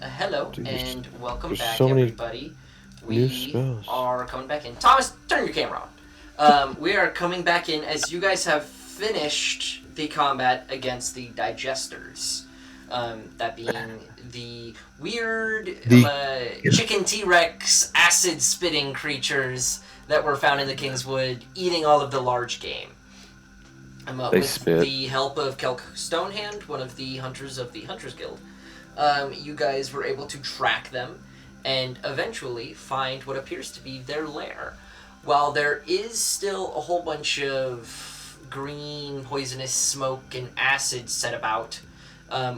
Hello Dude, and welcome there's back, so many everybody. new We spells. are coming back in. Thomas, turn your camera on. We are coming back in as you guys have finished the combat against the digesters. That being the weird The chicken T-Rex acid spitting creatures that were found in the Kingswood, eating all of the large game. They With spit. the help of Kelk Stonehand, one of the hunters of the Hunters Guild, you guys were able to track them and eventually find what appears to be their lair. While there is still a whole bunch of green poisonous smoke and acid set about,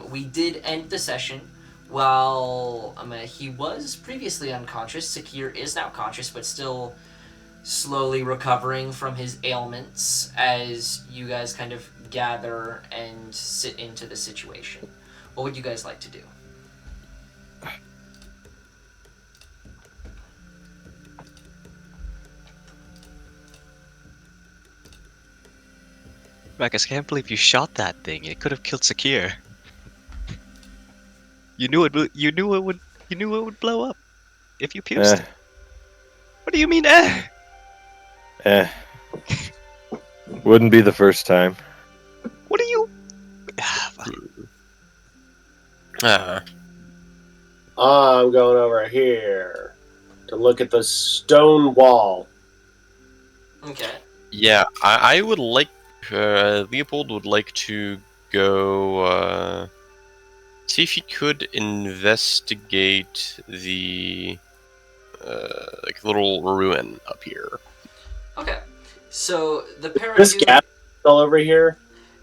we did end the session. While he was previously unconscious, Sakir is now conscious, but still slowly recovering from his ailments as you guys kind of gather and sit into the situation. What would you guys like to do? Marcus, I can't believe you shot that thing. It could have killed Sakir. You knew it. You knew it would blow up if you pierced Eh, it. What do you mean, eh? eh. Wouldn't be the first time. What do you? I'm going over here to look at the stone wall. Okay. Yeah, I would like. Leopold would like to go. See if he could investigate the little ruin up here. Okay. So the pair of This you, gas all over here.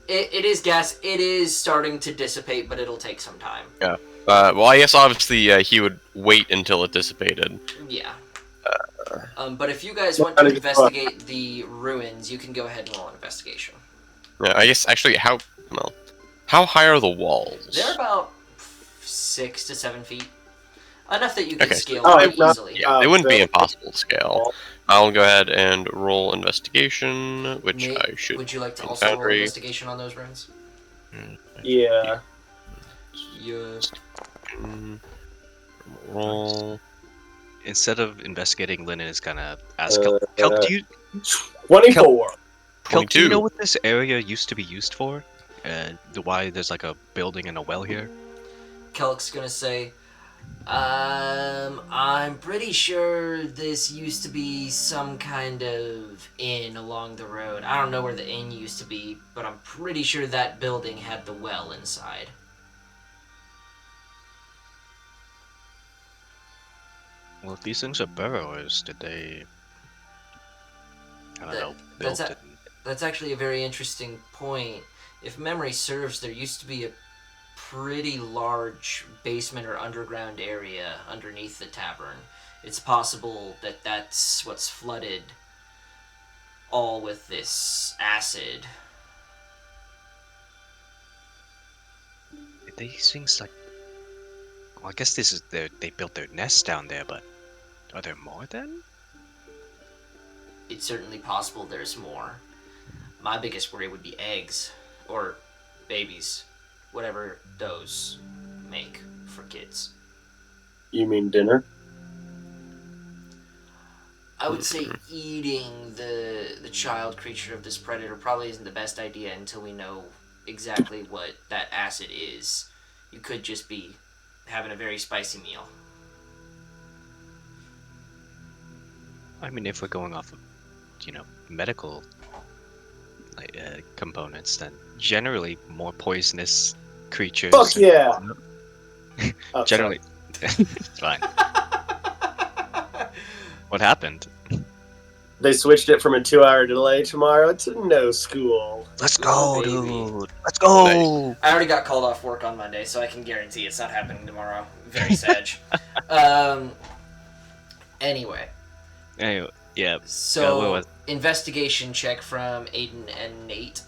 it is gas. It is starting to dissipate, but it'll take some time. Yeah. Well, I guess obviously he would wait until it dissipated. Yeah. But if you guys want to investigate the ruins, you can go ahead and roll an investigation. Yeah, I guess actually how high are the walls? They're about 6 to 7 feet. Enough that you can Okay. scale Oh, pretty not- easily. Yeah, it wouldn't be impossible to scale. I'll go ahead and roll investigation, which I should. Would you like to in also roll Foundry. investigation on those ruins? Yeah. Yeah. Roll. Instead of investigating, Linen is gonna ask Kelp. Kelp, do you 24. Kelp, do you 22. know what this area used to be used for? Why there's like a building and a well here? Kelk's gonna say, I'm pretty sure this used to be some kind of inn along the road. I don't know where the inn used to be, but I'm pretty sure that building had the well inside. Well, if these things are burrowers, did they? I don't know. That's Built it. That's actually a very interesting point. If memory serves, there used to be a pretty large basement or underground area underneath the tavern. It's possible that that's what's flooded all with this acid. These things like. Well, I guess this is they built their nest down there, but are there more then? It's certainly possible there's more. My biggest worry would be eggs. Or babies. Whatever those make for kids. You mean dinner? I would say eating the child creature of this predator probably isn't the best idea until we know exactly what that acid is. You could just be having a very spicy meal. I mean, if we're going off of, medical components, then generally more poisonous creatures. Fuck yeah! Oh, Generally, it's fine. What happened? They switched it from a 2-hour delay tomorrow to no school. Let's Oh, go, baby. dude. Let's go. I already got called off work on Monday, so I can guarantee it's not happening tomorrow. Very sad. Anyway. Anyway, yeah. So, investigation check from Aiden and Nate.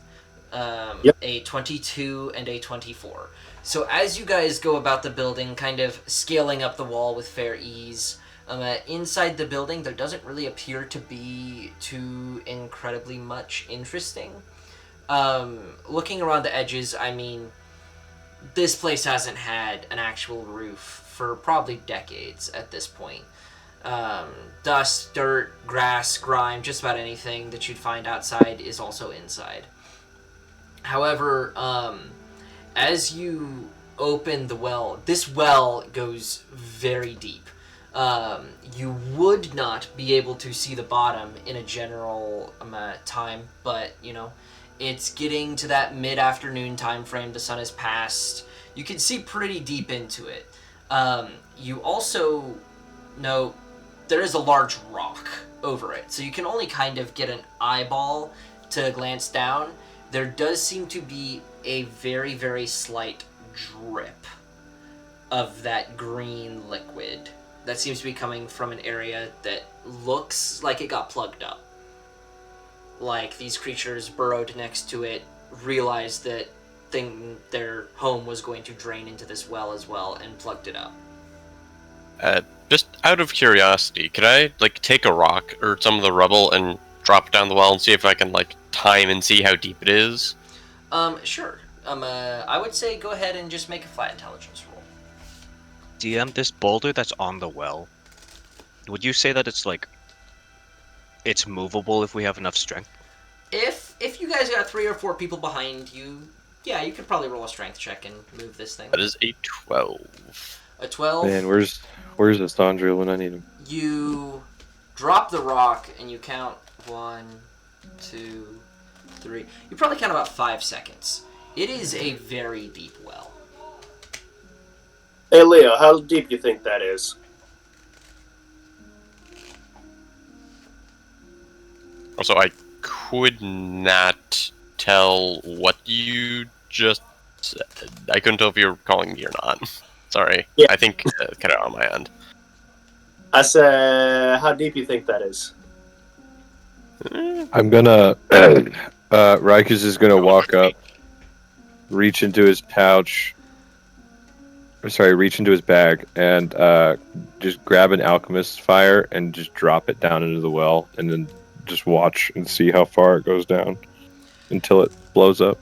Yep. A 22 and a 24. So as you guys go about the building, kind of scaling up the wall with fair ease, inside the building there doesn't really appear to be too incredibly much interesting. Looking around the edges, I mean, this place hasn't had an actual roof for probably decades at this point. Dust, dirt, grass, grime, just about anything that you'd find outside is also inside. However, as you open the well, this well goes very deep. You would not be able to see the bottom in a general time, but it's getting to that mid-afternoon time frame. The sun has passed. You can see pretty deep into it. You also know there is a large rock over it, so you can only kind of get an eyeball to glance down. There does seem to be a very, very slight drip of that green liquid that seems to be coming from an area that looks like it got plugged up. Like these creatures burrowed next to it, realized that their home was going to drain into this well as well, and plugged it up. Just out of curiosity, could I take a rock or some of the rubble and drop it down the well and see if I can time and see how deep it is? Sure. I would say go ahead and just make a flat intelligence roll. DM, this boulder that's on the well, would you say that it's movable if we have enough strength? If you guys got 3 or 4 people behind you, yeah, you could probably roll a strength check and move this thing. That is a 12. A 12? Man, where's Estandria when I need him? You drop the rock and you count 1, 2, 3. You probably count about 5 seconds. It is a very deep well. Hey Leo, how deep do you think that is? Also, I could not tell what you just said. I couldn't tell if you were calling me or not. Sorry. Yeah. I think kind of on my end. I said, how deep do you think that is? I'm gonna. Rikus is gonna walk up, reach into his pouch. Reach into his bag and just grab an alchemist's fire and just drop it down into the well, and then just watch and see how far it goes down until it blows up.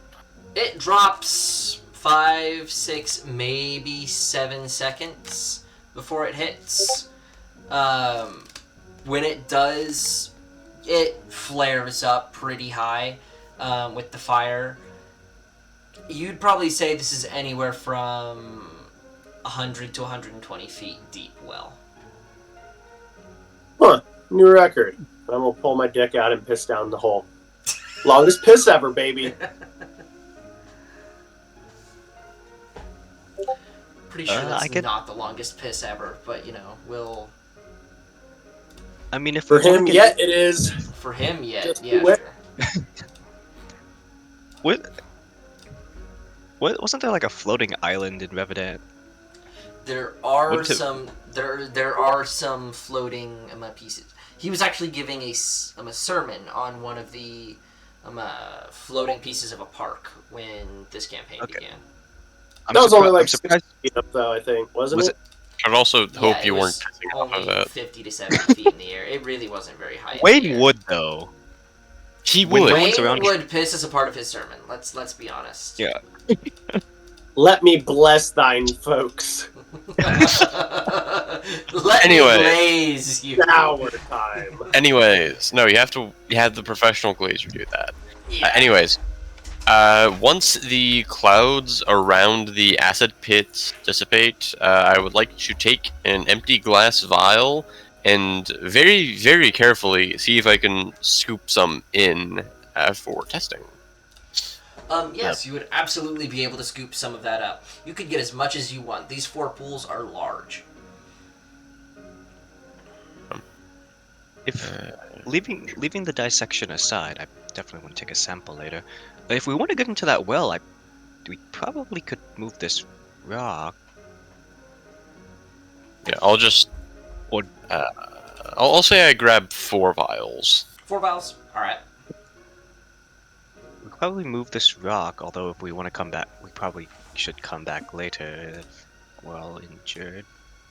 It drops 5, 6, maybe 7 seconds before it hits. When it does, it flares up pretty high with the fire. You'd probably say this is anywhere from 100 to 120 feet deep well. Huh, new record. I'm gonna pull my dick out and piss down the hole. Longest piss ever, baby. Pretty sure that's not the longest piss ever, but we'll... I mean, if For we wanna him, get- yet it is. For him, yeah, Just yeah, do it. sure. What wasn't there a floating island in Revenant? There are What to- some there are some floating pieces. He was actually giving a sermon on one of the floating pieces of a park when this campaign began. That was only I'm surprised. 60 feet up, though, I think, wasn't Was it? I'd also hope Yeah, you it weren't was pissing off only of it. 50 to 70 feet in the air. It really wasn't very high. in the Wayne air. would though. He When would. no one's Wayne around- would piss as a part of his sermon. Let's be honest. Yeah. Let me bless thine folks. Let Anyway. me glaze you. Shower time. Anyways, no, you have the professional glazer do that. Yeah. Anyways, once the clouds around the acid pits dissipate, I would like to take an empty glass vial and very, very carefully see if I can scoop some in for testing. Yes, you would absolutely be able to scoop some of that up. You could get as much as you want. These 4 pools are large. If leaving the dissection aside, I definitely want to take a sample later. But if we want to get into that well, we probably could move this rock. Yeah, I'll just. Or- I'll say I grab 4 vials. 4 vials. All right. We could probably move this rock. Although if we want to come back, we probably should come back later if well injured.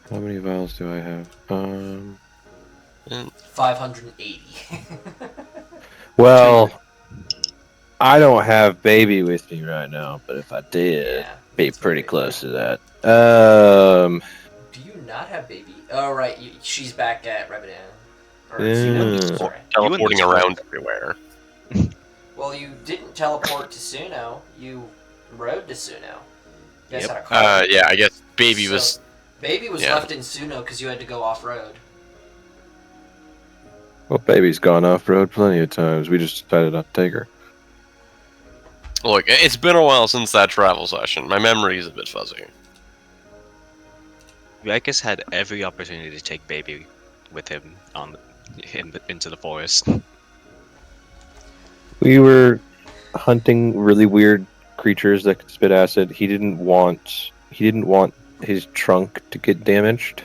How many vials do I have? 580. Well, I don't have baby with me right now, but if I did, Yeah. be that's pretty very close fair. to that. Do you not have baby? Oh, right. She's back at Revenant. Or Yeah. Tsuno, sorry. You and Teleporting this around everywhere. Well, you didn't teleport to Tsuno. You rode to Tsuno. You guys Yep. had a car. Yeah, I guess baby So, was. Baby was yeah. left in Tsuno because you had to go off-road. Well, baby's gone off road plenty of times. We just decided not to take her. Look, it's been a while since that travel session. My memory is a bit fuzzy. Rikus had every opportunity to take baby with him into the forest. We were hunting really weird creatures that could spit acid. He didn't want his trunk to get damaged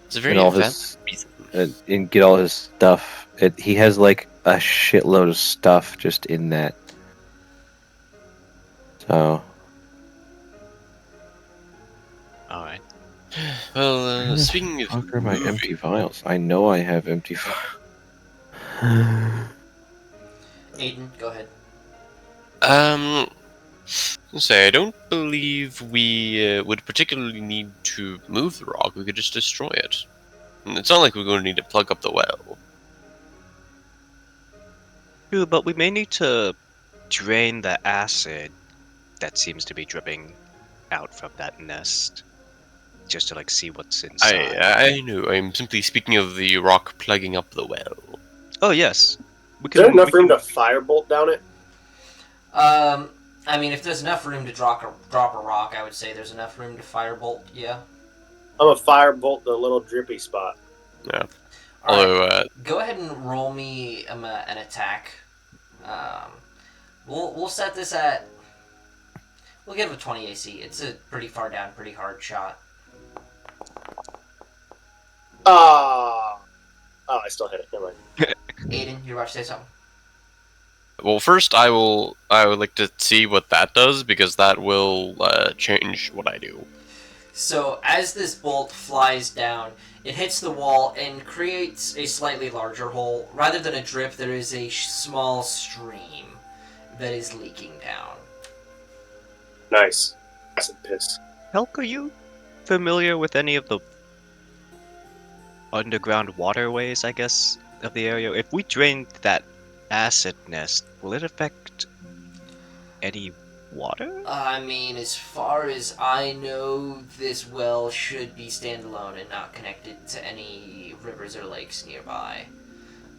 It's a very and all valid his reason. and get all his stuff. He has like a shitload of stuff just in that. So Alright. Well, speaking of fuck are my moving, empty vials? I know I have empty vials. Aiden, go ahead. say I don't believe we would particularly need to move the rock. We could just destroy it. And it's not like we're going to need to plug up the well. True, but we may need to drain the acid that seems to be dripping out from that nest. Just to see what's inside. I know. I'm simply speaking of the rock plugging up the well. Oh yes. We Is there enough room can- to firebolt down it? I mean, if there's enough room to drop a rock, I would say there's enough room to firebolt. Yeah. I'm gonna firebolt the little drippy spot. Yeah. All right. Although, Go ahead and roll me an attack. We'll set this at. We'll give it a 20 AC. It's a pretty far down, pretty hard shot. Oh, I still hit it. Never mind. Aiden, you're about to say something. well, first I would like to see what that does because that will change what I do. So as this bolt flies down, it hits the wall and creates a slightly larger hole. Rather than a drip, there is a small stream that is leaking down. Nice. Acid piss. Helk, are you familiar with any of the underground waterways, I guess, of the area? If we drained that acid nest, will it affect any water? I mean, as far as I know, this well should be standalone and not connected to any rivers or lakes nearby.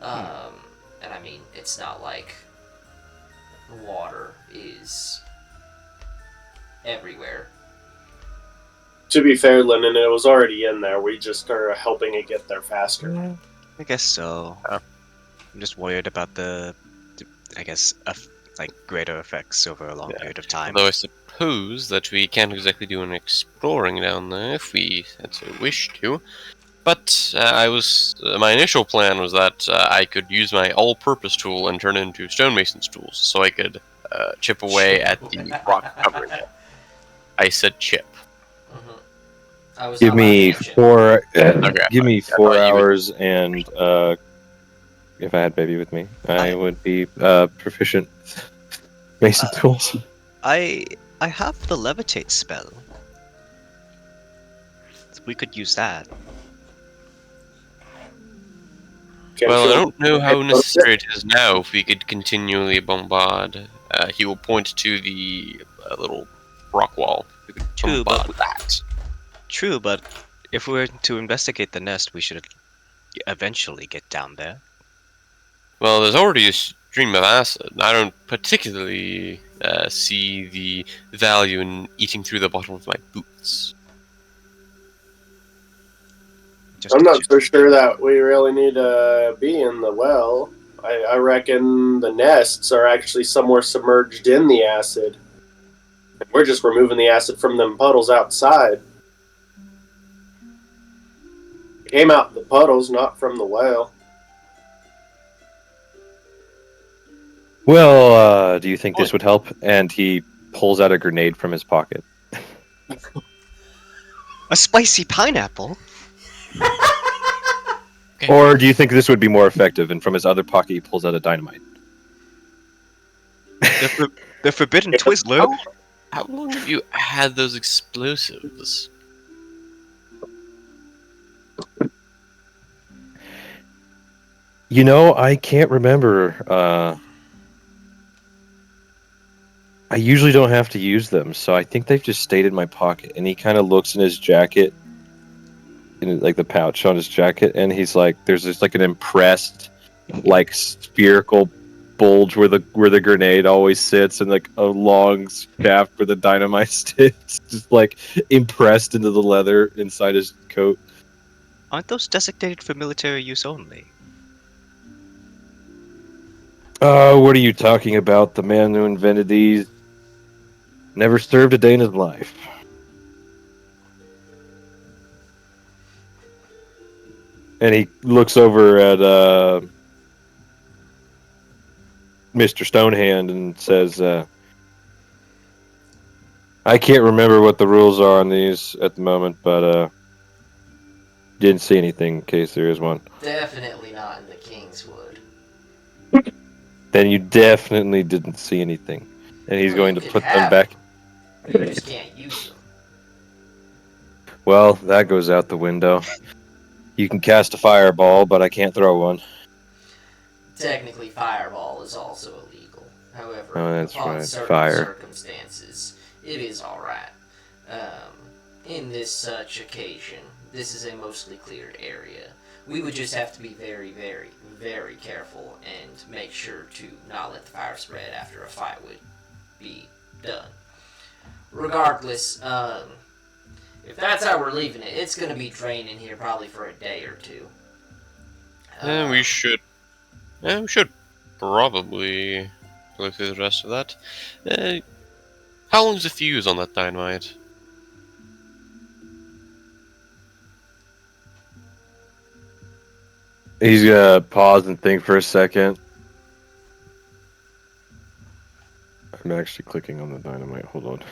And I mean, it's not like water is everywhere. To be fair, Lennon, it was already in there. We just are helping it get there faster. I guess so. Yeah. I'm just worried about I guess, greater effects over a long period of time. Although I suppose that we can't exactly do any exploring down there if we had so wish to. But my initial plan was that I could use my all-purpose tool and turn it into stonemason's tools, so I could chip away at the rock covering it. I said chip. I was Give not me laughing at you. 4. Okay, Give me I 4 thought you would- hours, and if I had baby with me, I would be proficient mason tools. I have the levitate spell. We could use that. Well, I don't know how necessary it is now if we could continually bombard. He will point to the little rock wall. We could True, bombard but- that. True, but if we were to investigate the nest, we should eventually get down there. Well, there's already a stream of acid. I don't particularly see the value in eating through the bottom of my boots. Just I'm to not check. so sure that we really need to be in the well. I reckon the nests are actually somewhere submerged in the acid. We're just removing the acid from them puddles outside. It came out the puddles, not from the well. Well, do you think this would help? And he pulls out a grenade from his pocket. A spicy pineapple? Or do you think this would be more effective? And from his other pocket, he pulls out a dynamite. The forbidden Twizzler. How long have you had those explosives? You know, I can't remember. I usually don't have to use them, so I think they've just stayed in my pocket. And he kind of looks in his jacket, in like the pouch on his jacket, and he's like, "There's just like an impressed, like spherical bulge where the grenade always sits, and like a long shaft where the dynamite sits, just like impressed into the leather inside his coat." Aren't those designated for military use only? What are you talking about? The man who invented these never served a day in his life. And he looks over at Mr. Stonehand and says, I can't remember what the rules are on these at the moment, but didn't see anything in case there is one. Definitely not in the Kingswood. Then you definitely didn't see anything. And he's Well, going you to could put have them back. You just can't use them. Well, that goes out the window. You can cast a fireball, but I can't throw one. Technically, fireball is also illegal. However, Oh, that's upon right. certain Fire. circumstances, it is alright. In this such occasion, this is a mostly cleared area. We would just have to be very, very, very careful and make sure to not let the fire spread after a fight would be done. Regardless, if that's how we're leaving it, it's going to be draining here probably for a day or two. We should probably go through the rest of that. How long's the fuse on that dynamite? He's gonna pause and think for a second. I'm actually clicking on the dynamite. Hold on.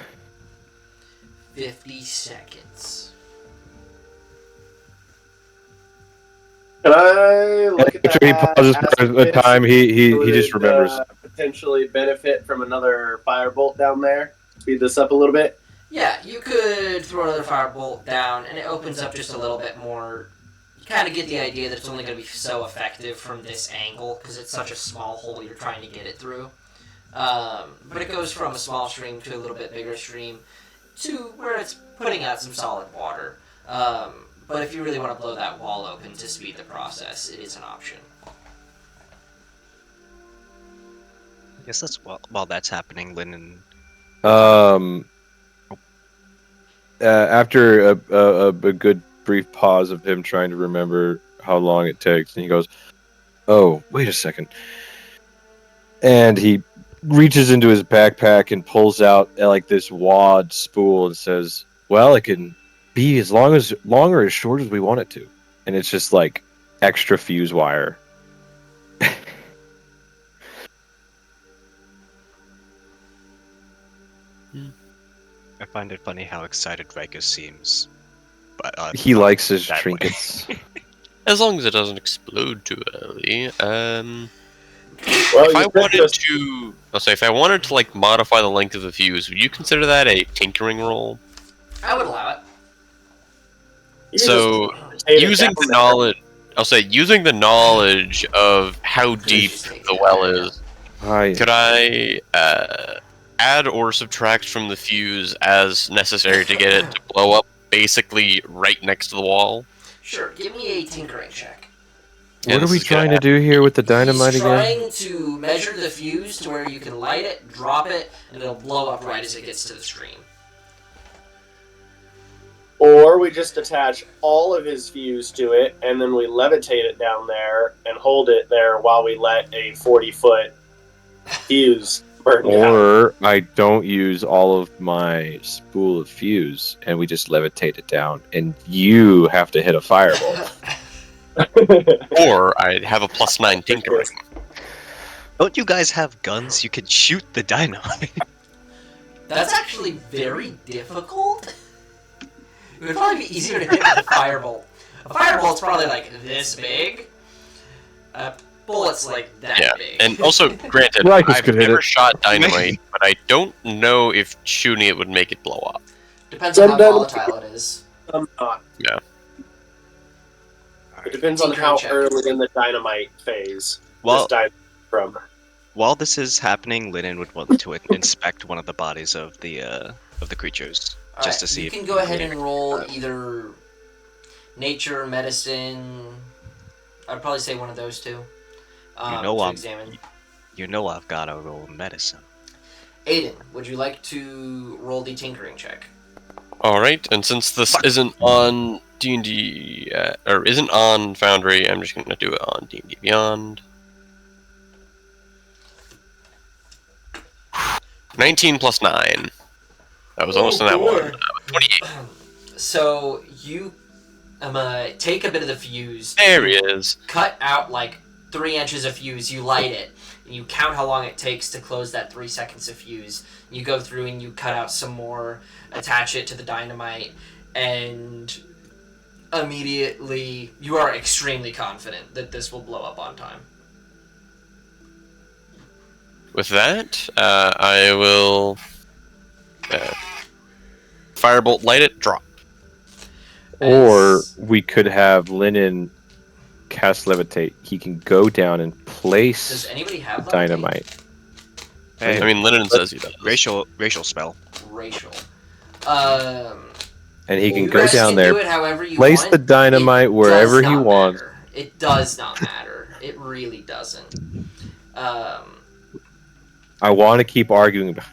50 seconds. Can I look at After that? he pauses for a time, he just Would, remembers. potentially benefit from another firebolt down there. Speed this up a little bit. Yeah, you could throw another firebolt down, and it opens up just a little bit more. You kind of get the idea that it's only going to be so effective from this angle, because it's such a small hole you're trying to get it through. But it goes from a small stream to a little bit bigger stream, to where it's putting out some solid water. But if you really want to blow that wall open to speed the process, it is an option. I guess that's while that's happening, Lynn and After a good brief pause of him trying to remember how long it takes, and he goes, "Oh, wait a second." And he reaches into his backpack and pulls out like this wad spool and says, "Well, it can be as long or as short as we want it to." And it's just like extra fuse wire. I find it funny how excited Riker seems. But He likes his that way. trinkets. As long as it doesn't explode too early. Well, If I you could wanted just- to, I'll say, if I wanted to like modify the length of the fuse, would you consider that a tinkering roll? I would allow it. you can So just take it using down the there. knowledge, I'll say, using the knowledge of how deep just take the it well out. is, Hi. could I add or subtract from the fuse as necessary to get it to blow up, basically right next to the wall? Sure, give me a tinkering check. Yeah, What are this we is gonna trying to do here with the dynamite He's again? trying to measure the fuse to where you can light it, drop it, and it'll blow up right as it gets to the stream. Or we just attach all of his fuse to it, and then we levitate it down there and hold it there while we let a 40-foot fuse burn down. Or I don't use all of my spool of fuse and we just levitate it down and you have to hit a fireball. Or I'd have a +9 tinkering. Don't you guys have guns? You could shoot the dynamite. That's actually very difficult. It would probably be easier to hit with a firebolt. A fireballt's probably like this big. bullets like that Yeah, big. and also, granted, Rikus I've could hit never it. shot dynamite, but I don't know if shooting it would make it blow up. Depends on how Sometimes- volatile it is. Not. Yeah. It depends on Tinkering how check. early in the dynamite phase Well, this dynamite from. while this is happening, Linen would want to inspect one of the bodies of the creatures, All just right, to see. you if can he go ahead react. and roll either nature, medicine. I'd probably say one of those two. know to I'm- examine. You know I've got to roll medicine. Aiden, would you like to roll the tinkering check? All right, and since this isn't on D&D or isn't on Foundry, I'm just gonna do it on D&D Beyond. 19 plus 9. That was almost in that one. 28. So you take a bit of the fuse. There he is. Cut out like 3 inches of fuse. You light it. And you count how long it takes to close that 3 seconds of fuse. You go through and you cut out some more, attach it to the dynamite, and immediately you are extremely confident that this will blow up on time. With that, I will firebolt light it, drop. Or As- we could have Linen cast levitate. He can go down and does place anybody have dynamite. Hey, I mean, Lennon says he does. racial spell. Racial. And he can You go guys down can there, do it however you place want. the dynamite It wherever does he not wants. matter. It does not matter. It really doesn't. I want to keep arguing about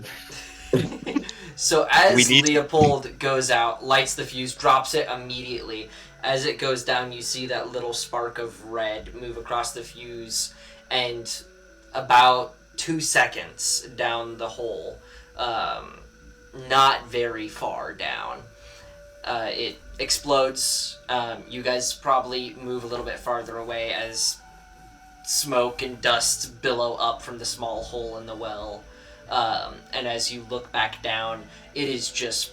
it. So as We need- Leopold goes out, lights the fuse, drops it immediately. As it goes down, you see that little spark of red move across the fuse, and about 2 seconds down the hole, not very far down, it explodes. You guys probably move a little bit farther away as smoke and dust billow up from the small hole in the well. And as you look back down, it is just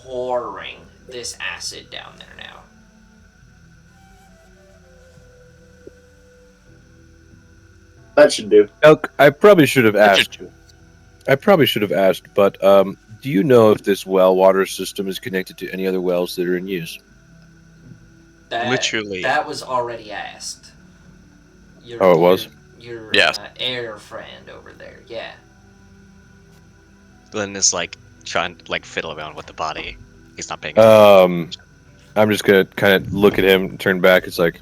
pouring this acid down there now. That should do. Elk, I probably should have That asked. I probably should have asked, but do you know if this well water system is connected to any other wells that are in use? Literally. That was already asked. Your, Oh, it was? Your Yes. air friend over there, yeah. Linen is like trying to like fiddle around with the body. He's not paying attention. I'm just gonna kind of look at him and turn back. It's like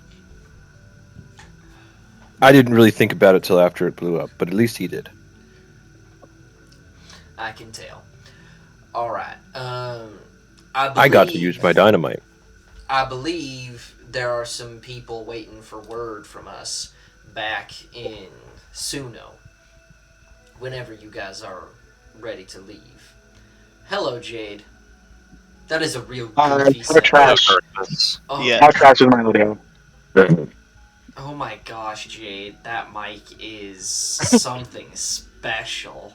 I didn't really think about it till after it blew up, but at least he did. I can tell. Alright. I got to use my dynamite. I believe there are some people waiting for word from us back in Suno. Whenever you guys are ready to leave. Hello, Jade. That is a real goofy poor trash. Oh, Yeah. How trash is my audio? oh my gosh, Jade. That mic is something special.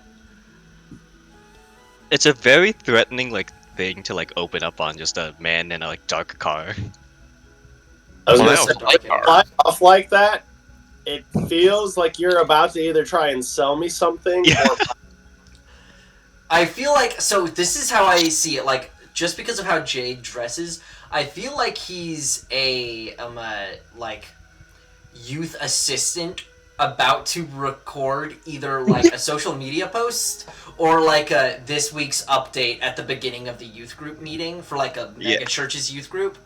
It's a very threatening like thing to like open up on just a man in a like dark car. I was Wow. gonna say, Dark hair. fly off like that. It feels like you're about to either try and sell me something, Yeah. or I feel like, so this is how I see it, like, just because of how Jade dresses, I feel like he's a like, youth assistant about to record either, like, a social media post or, like, a this week's update at the beginning of the youth group meeting for, like, a mega church's youth group.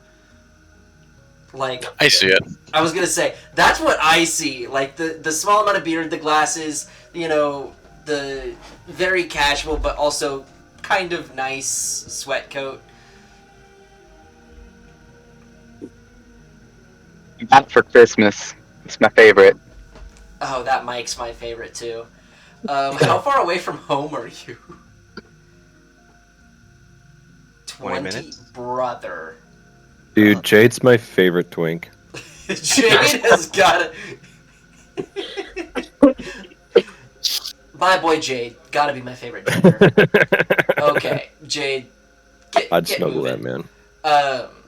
Like, I see it. I was gonna say, that's what I see. Like, the small amount of beard, the glasses, you know, the very casual but also kind of nice sweat coat. That for Christmas. It's my favorite. Oh, that mic's my favorite too. How far away from home are you? 20 minutes? Brother. Dude, Jade's my favorite twink. Jade has got it. My boy Jade, gotta be my favorite gender. Okay, Jade, I'd get snuggle moving. that man.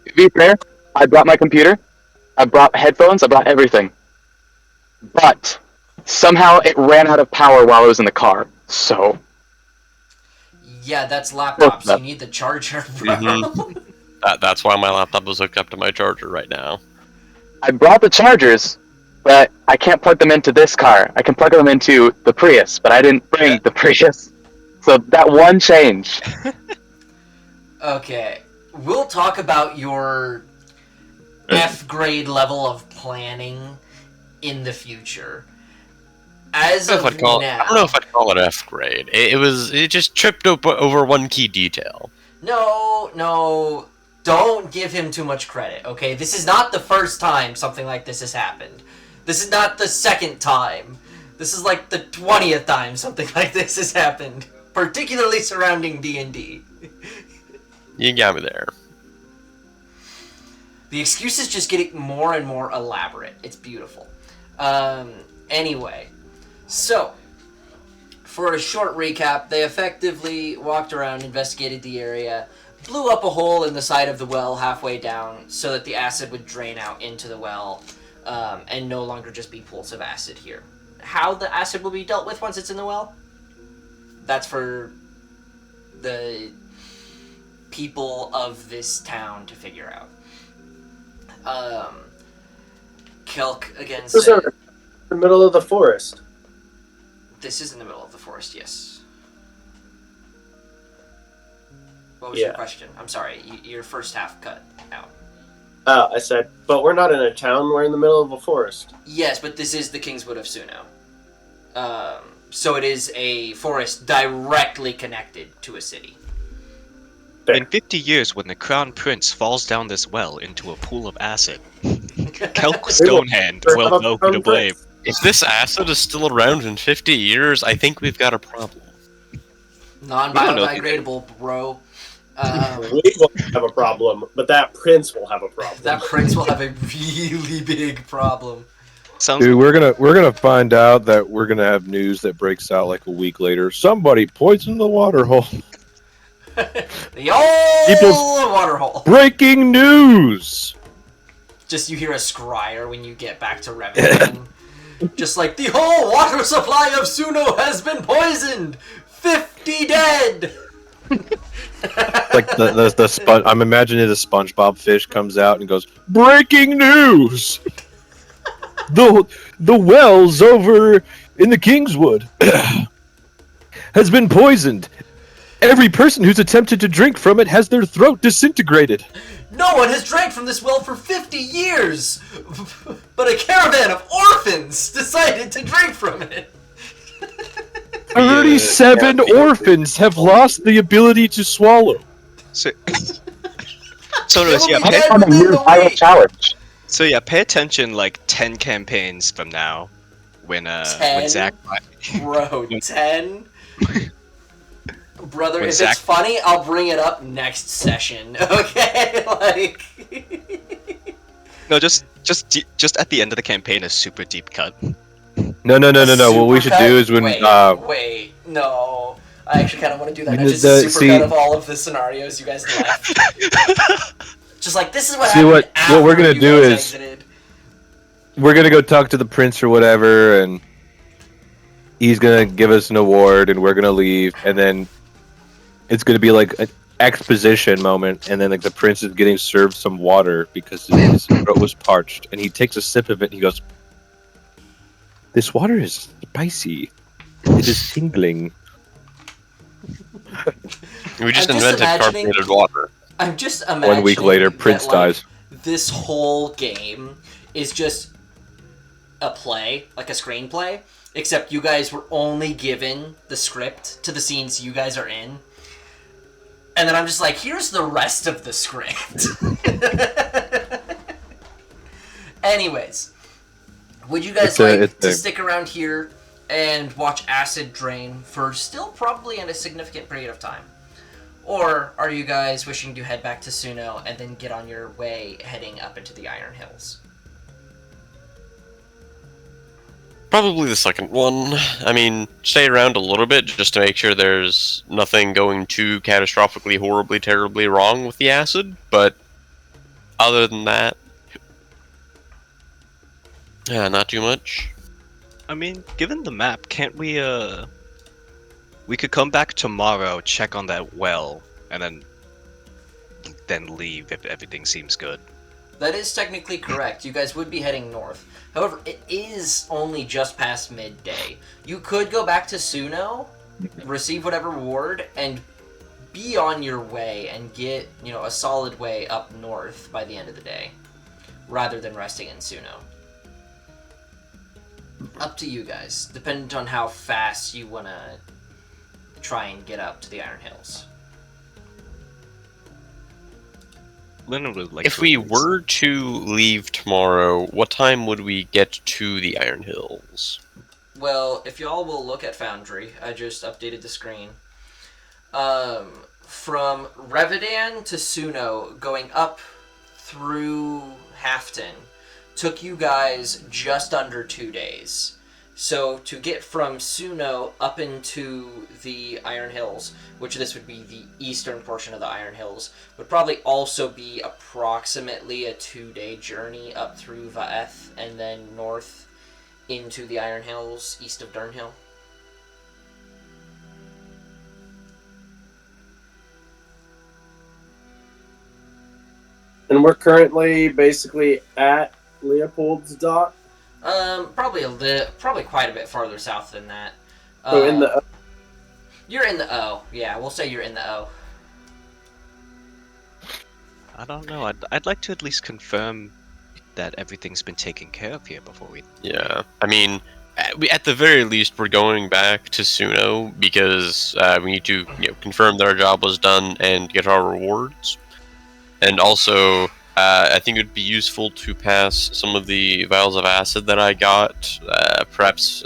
To be fair, I brought my computer. I brought headphones. I brought everything. but somehow it ran out of power while I was in the car. So Yeah, that's laptops. Well, You need the charger, bro. Mhm. That's why my laptop is hooked up to my charger right now. I brought the chargers, but I can't plug them into this car. I can plug them into the Prius, but I didn't bring the Prius. So that one change. Okay, we'll talk about your F grade level of planning in the future. As I don't know of if I'd call now, I don't know if I'd call it F grade. It just tripped over one key detail. no, don't give him too much credit. Okay, this is not the first time something like this has happened. This is not the second time. This is like the 20th time something like this has happened, particularly surrounding D&D. You got me there. The excuse is just getting more and more elaborate. It's beautiful. Anyway, so, for a short recap, they effectively walked around, investigated the area, blew up a hole in the side of the well halfway down so that the acid would drain out into the well and no longer just be pools of acid here. How the acid will be dealt with once it's in the well? That's for the people of this town to figure out. Kelk again This is said, the middle of the forest. this is in the middle of the forest, yes. What was your Yeah. question? I'm sorry, your first half cut out. I said, but we're not in a town, we're in the middle of a forest. Yes, but this is the Kingswood of Suno. So it is a forest directly connected to a city. In 50 years, when the Crown Prince falls down this well into a pool of acid, Kelk Stonehand will know who to blame. If this acid is still around in 50 years, I think we've got a problem. Non-biodegradable, bro. We will have a problem, but that prince will have a problem. That prince will have a really big problem. Sounds Dude, we're gonna find out that we're gonna have news that breaks out like a week later. Somebody poisoned the water hole. The old People's- water hole. Breaking news! Just you hear a scryer when you get back to Remington. Just like, the whole water supply of Suno has been poisoned! 50 dead! Like the sponge. I'm imagining the SpongeBob fish comes out and goes, "Breaking news! The wells over in the Kingswood has been poisoned. Every person who's attempted to drink from it has their throat disintegrated." No one has drank from this well for 50 years! But a caravan of orphans decided to drink from it! 37 orphans have lost the ability to swallow. so, They will yeah, be pay, dead On a within new the viral week! challenge. so yeah, pay attention like 10 campaigns from now when 10? Zach Bro, 10? Brother, When if Zach- it's funny, I'll bring it up next session, okay? Like... no just at the end of the campaign a super deep cut. No. What we should do is when Wait, no. I actually kind of want to do that. We I did just the- super see- cut of all of the scenarios you guys left. Just like, this is what See, happened what after we're gonna you do guys is- exited. we're gonna go talk to the prince or whatever, and he's gonna give us an award, and we're gonna leave, and then it's gonna be like an exposition moment, and then like the prince is getting served some water because his throat was parched, and he takes a sip of it, and he goes, "This water is spicy. It is tingling." We just I'm just invented imagining- carbonated water. I'm just imagining 1 week later, that, Prince like, dies. This whole game is just a play, like a screenplay, except you guys were only given the script to the scenes you guys are in. And then I'm just like, here's the rest of the script. Anyways, would you guys like to stick around here and watch acid drain for still probably in a significant period of time? Or are you guys wishing to head back to Suno and then get on your way heading up into the Iron Hills? Probably the second one. I mean, stay around a little bit just to make sure there's nothing going too catastrophically, horribly, terribly wrong with the acid, but other than that, yeah, not too much. I mean, given the map, can't we, we could come back tomorrow, check on that well, and then leave if everything seems good. That is technically correct. You guys would be heading north. However, it is only just past midday. You could go back to Suno, receive whatever reward, and be on your way and get, a solid way up north by the end of the day, rather than resting in Suno. Up to you guys, dependent on how fast you want to try and get up to the Iron Hills. If we were to leave tomorrow, what time would we get to the Iron Hills? Well, if y'all will look at Foundry, I just updated the screen. From Revedan to Suno, going up through Halfton, took you guys just under 2 days. So to get from Suno up into the Iron Hills, which this would be the eastern portion of the Iron Hills, would probably also be approximately a 2-day journey up through Vaeth and then north into the Iron Hills, east of Durnhill. And we're currently basically at Leopold's dock. Probably quite a bit farther south than that. So in the You're in the O. Yeah, we'll say you're in the O. I don't know. I'd like to at least confirm that everything's been taken care of here before we. Yeah, I mean, at the very least, we're going back to Suno because we need to confirm that our job was done and get our rewards. And also, I think it would be useful to pass some of the vials of acid that I got, perhaps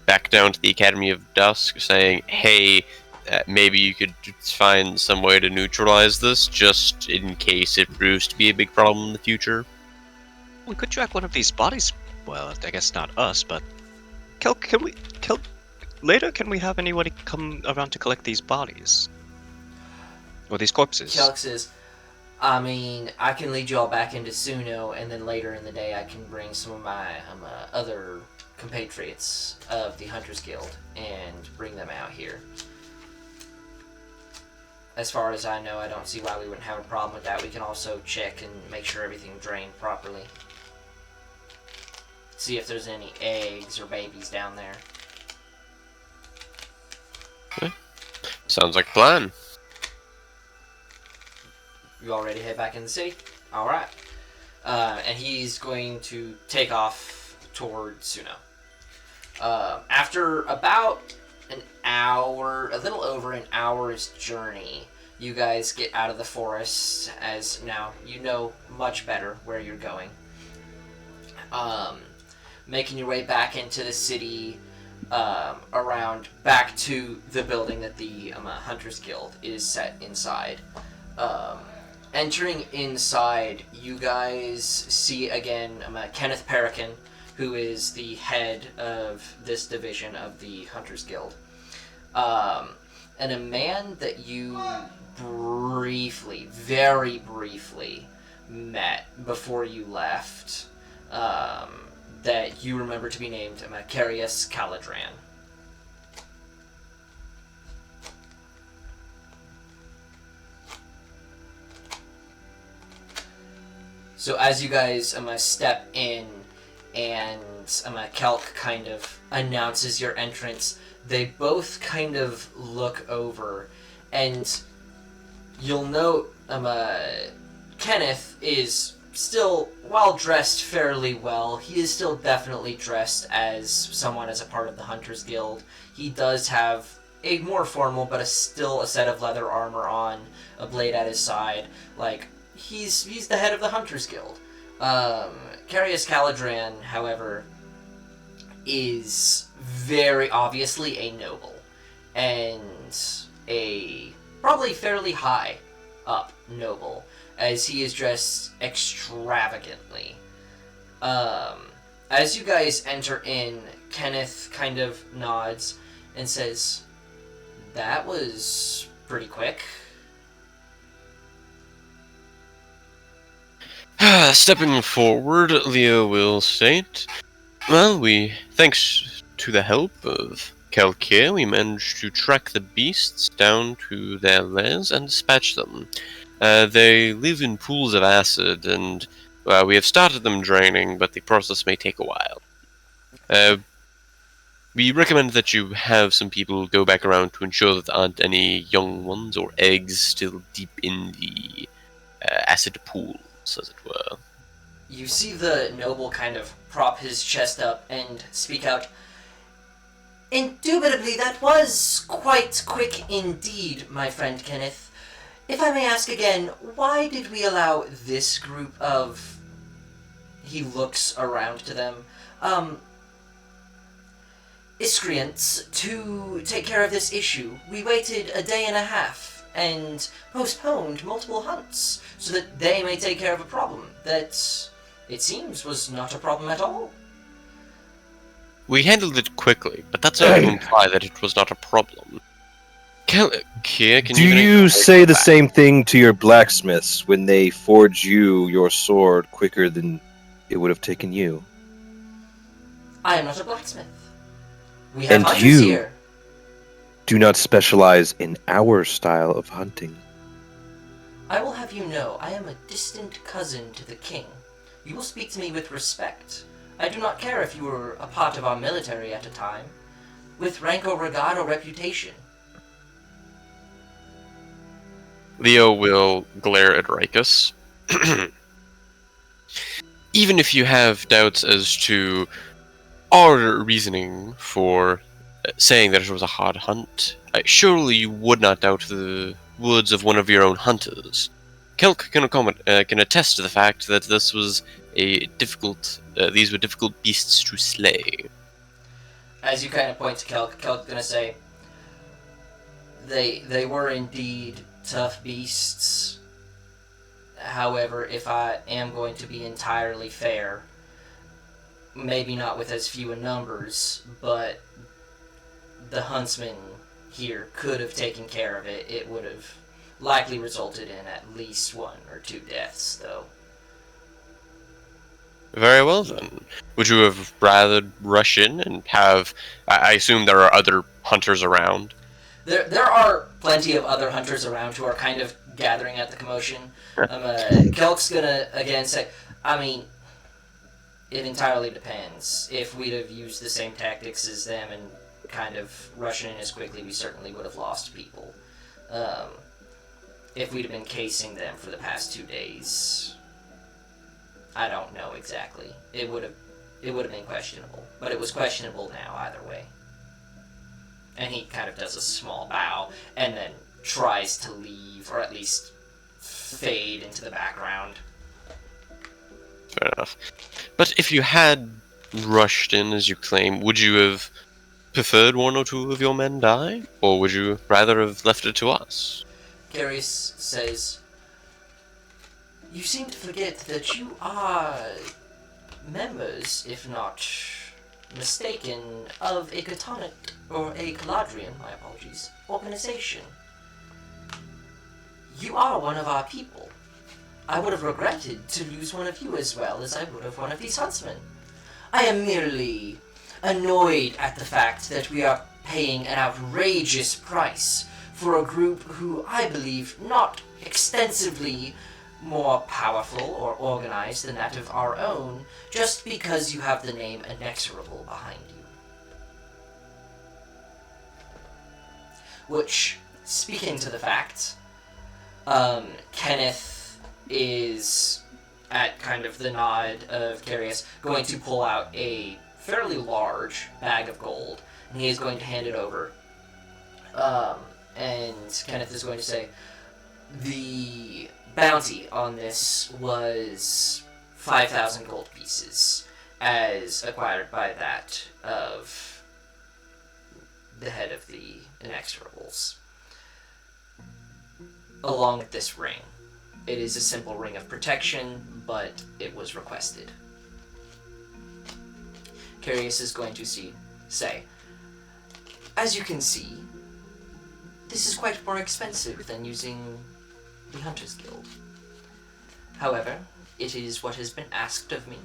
back down to the Academy of Dusk, saying, hey, maybe you could find some way to neutralize this, just in case it proves to be a big problem in the future. We could track one of these bodies. Well, I guess not us, but later? Can we have anybody come around to collect these bodies or these corpses? Kelk says, I mean, I can lead you all back into Suno, and then later in the day I can bring some of my other compatriots of the Hunters Guild and bring them out here. As far as I know, I don't see why we wouldn't have a problem with that. We can also check and make sure everything drained properly. See if there's any eggs or babies down there. Okay. Sounds like a plan. You all ready to head back in the city? Alright. And he's going to take off toward Suno. After about an hour, a little over an hour's journey, you guys get out of the forest, as now you know much better where you're going. Making your way back into the city, around back to the building that the Hunters Guild is set inside. Entering inside, you guys see again Kenneth Perikin, who is the head of this division of the Hunters Guild. And a man that you briefly, very briefly, met before you left, that you remember to be named Carius Caladran. So as you guys step in and Kelk kind of announces your entrance, they both kind of look over, and you'll note Kenneth is still, while dressed fairly well, he is still definitely dressed as someone as a part of the Hunters Guild. He does have a more formal, but still a set of leather armor on, a blade at his side. Like, he's the head of the Hunters Guild. Carius Caladran, however, is very obviously a noble, and a probably fairly high up noble, as he is dressed extravagantly. As you guys enter in, Kenneth kind of nods and says, "That was pretty quick." Stepping forward, Leo will state, Well, thanks to the help of Kelkir, we managed to track the beasts down to their lairs and dispatch them. They live in pools of acid, and we have started them draining, but the process may take a while. We recommend that you have some people go back around to ensure that there aren't any young ones or eggs still deep in the acid pools, as it were. You see the noble kind of prop his chest up and speak out. Indubitably, that was quite quick indeed, my friend Kenneth. If I may ask again, why did we allow this group of... He looks around to them. Iscriants to take care of this issue. We waited a day and a half and postponed multiple hunts so that they may take care of a problem that, it seems, was not a problem at all. We handled it quickly, but that's not to imply that it was not a problem. Kelkir, can Do you say the same thing to your blacksmiths when they forge you your sword quicker than it would have taken you? I am not a blacksmith. We have And hunters you here. do not specialize in our style of hunting. I will have you know, I am a distant cousin to the king. You will speak to me with respect. I do not care if you were a part of our military at a time, with rank or regard or reputation. Leo will glare at Rikus. Even if you have doubts as to our reasoning for saying that it was a hard hunt, surely you would not doubt the words of one of your own hunters. Kelk can attest to the fact that this was these were difficult beasts to slay. As you kind of point to Kelk's gonna say, they were indeed tough beasts. However, if I am going to be entirely fair, maybe not with as few in numbers, but the huntsman here could have taken care of it. It would have likely resulted in at least 1 or 2 deaths, though. Very well then. Would you have rather rush in and have... I assume there are other hunters around. There are plenty of other hunters around who are kind of gathering at the commotion. Kelk's gonna again say, I mean, it entirely depends. If we'd have used the same tactics as them and kind of rushing in as quickly, we certainly would have lost people. If we'd have been casing them for the past 2 days, I don't know exactly. It would have been questionable, but it was questionable now either way. And he kind of does a small bow and then tries to leave, or at least fade into the background. Fair enough. But if you had rushed in, as you claim, would you have preferred 1 or 2 of your men die? Or would you rather have left it to us? Carius says, you seem to forget that you are members, if not mistaken, of a Catonic, or a Caladrian, my apologies, organization. You are one of our people. I would have regretted to lose one of you as well as I would have one of these huntsmen. I am merely annoyed at the fact that we are paying an outrageous price for a group who I believe not extensively more powerful or organized than that of our own, just because you have the name Inexorable behind you. Which, speaking to the fact, Kenneth is, at kind of the nod of Carius, going to pull out a fairly large bag of gold, and he is going to hand it over. And Kenneth is going to say, the bounty on this was 5,000 gold pieces, as acquired by that of the head of the Inexorables, along with this ring. It is a simple ring of protection, but it was requested. Carius is going to say, as you can see, this is quite more expensive than using the Hunters Guild. However, it is what has been asked of me,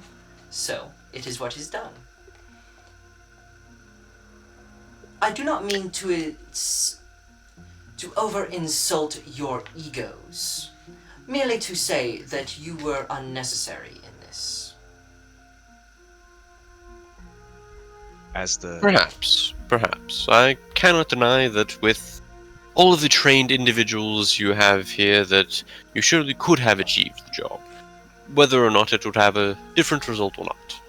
so it is what is done. I do not mean to over-insult your egos. Merely to say that you were unnecessary in this. As the Perhaps. I cannot deny that with all of the trained individuals you have here, that you surely could have achieved the job. Whether or not it would have a different result or not.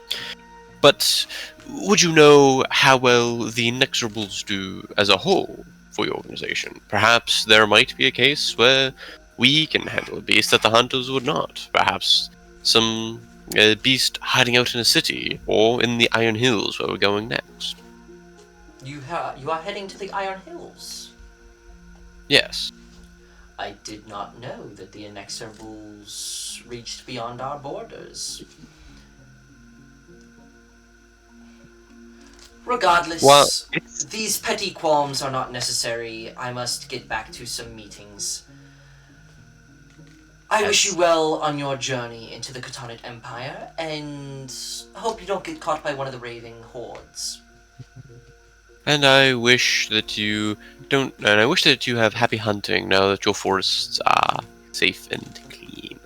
But would you know how well the Inexorables do as a whole for your organization? Perhaps there might be a case where we can handle a beast that the hunters would not. Perhaps some beast hiding out in a city, or in the Iron Hills where we're going next. You are heading to the Iron Hills. Yes. I did not know that the Inexorables reached beyond our borders. Regardless, Well, these petty qualms are not necessary. I must get back to some meetings. I wish you well on your journey into the Khatanate Empire, and hope you don't get caught by one of the raving hordes. And I wish that you don't. And I wish that you have happy hunting now that your forests are safe and clean.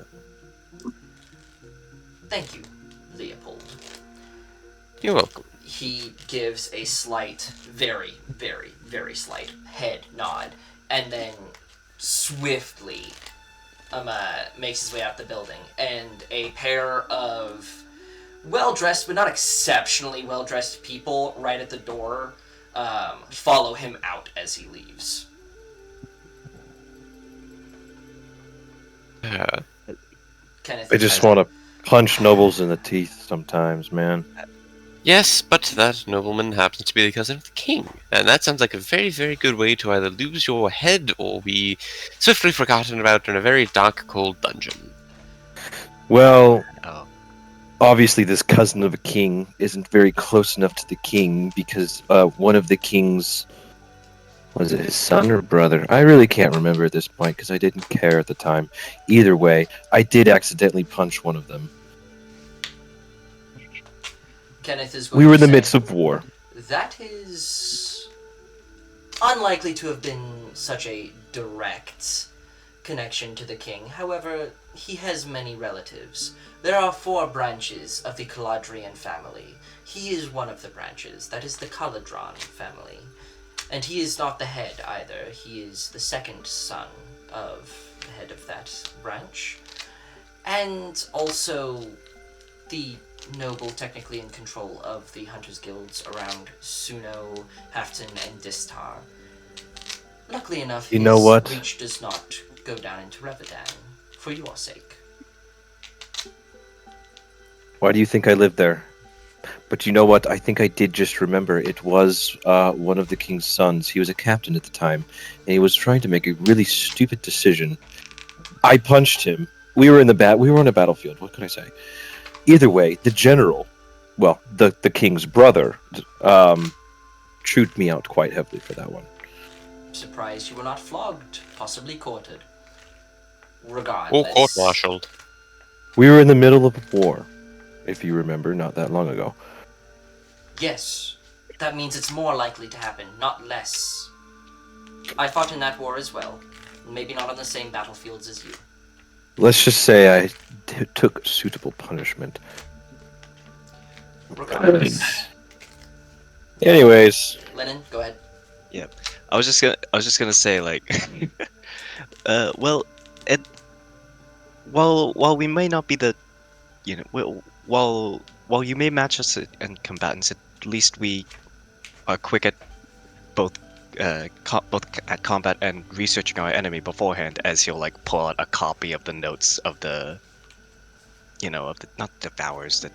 Thank you, Leopold. You're welcome. He gives a slight, very, very, very slight head nod, and then swiftly makes his way out the building, and a pair of well-dressed, but not exceptionally well-dressed people right at the door follow him out as he leaves. Kenneth, I just want to punch nobles in the teeth sometimes, man. Yes, but that nobleman happens to be the cousin of the king, and that sounds like a very, very good way to either lose your head or be swiftly forgotten about in a very dark, cold dungeon. Well, oh, obviously this cousin of a king isn't very close enough to the king because one of the king's, was it his son or brother? I really can't remember at this point because I didn't care at the time. Either way, I did accidentally punch one of them. Kenneth is going We were in to the say, midst of war. That is unlikely to have been such a direct connection to the king. However, he has many relatives. There are 4 branches of the Caladrian family. He is one of the branches. That is the Caladron family. And he is not the head either. He is the second son of the head of that branch. And also the noble technically in control of the Hunters Guilds around Suno, Hafton, and Distar. Luckily enough, You his know what? reach does not go down into Revedan, for your sake. Why do you think I lived there? But you know what? I think I did just remember. It was one of the king's sons. He was a captain at the time, and he was trying to make a really stupid decision. I punched him. We were on a battlefield. What can I say? Either way, the general, well, the king's brother, chewed me out quite heavily for that one. Surprised you were not flogged, possibly courted. Or Regardless. court-martialed. We were in the middle of a war, if you remember, not that long ago. Yes, that means it's more likely to happen, not less. I fought in that war as well. Maybe not on the same battlefields as you. Let's just say I took suitable punishment. Regardless. Anyways, Lennon, go ahead. I was just gonna say like, well, while we may not be the, while you may match us in combatants, at least we are quick at both at combat and researching our enemy beforehand. As he'll like pull out a copy of the notes of the, of the not devours, the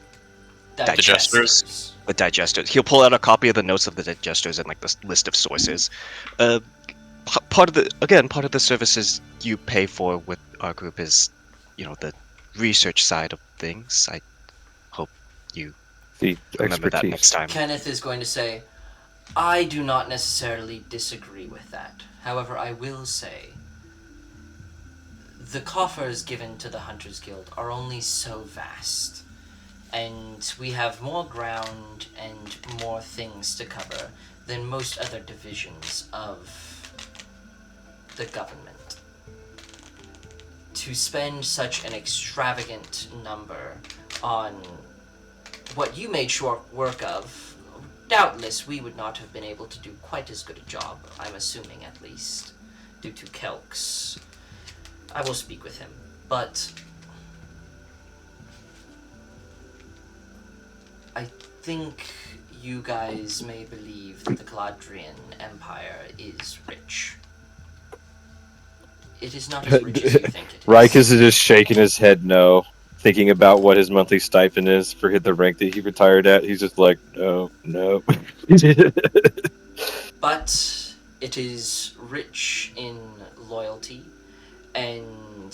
Digesters. the digesters. He'll pull out a copy of the notes of the digesters and like the list of sources. Part of the services you pay for with our group is, the research side of things. I hope you the remember that next expertise. time. Kenneth is going to say, I do not necessarily disagree with that. However, I will say, the coffers given to the Hunters Guild are only so vast. and we have more ground and more things to cover than most other divisions of the government. To spend such an extravagant number on what you made short work of, doubtless we would not have been able to do quite as good a job, I'm assuming at least, due to Kelk's. I will speak with him, but I think you guys may believe that the Galadrian Empire is rich. It is not as rich as you think it is. Rikus is just shaking his head no, thinking about what his monthly stipend is for the rank that he retired at. He's just like, no. But it is rich in loyalty and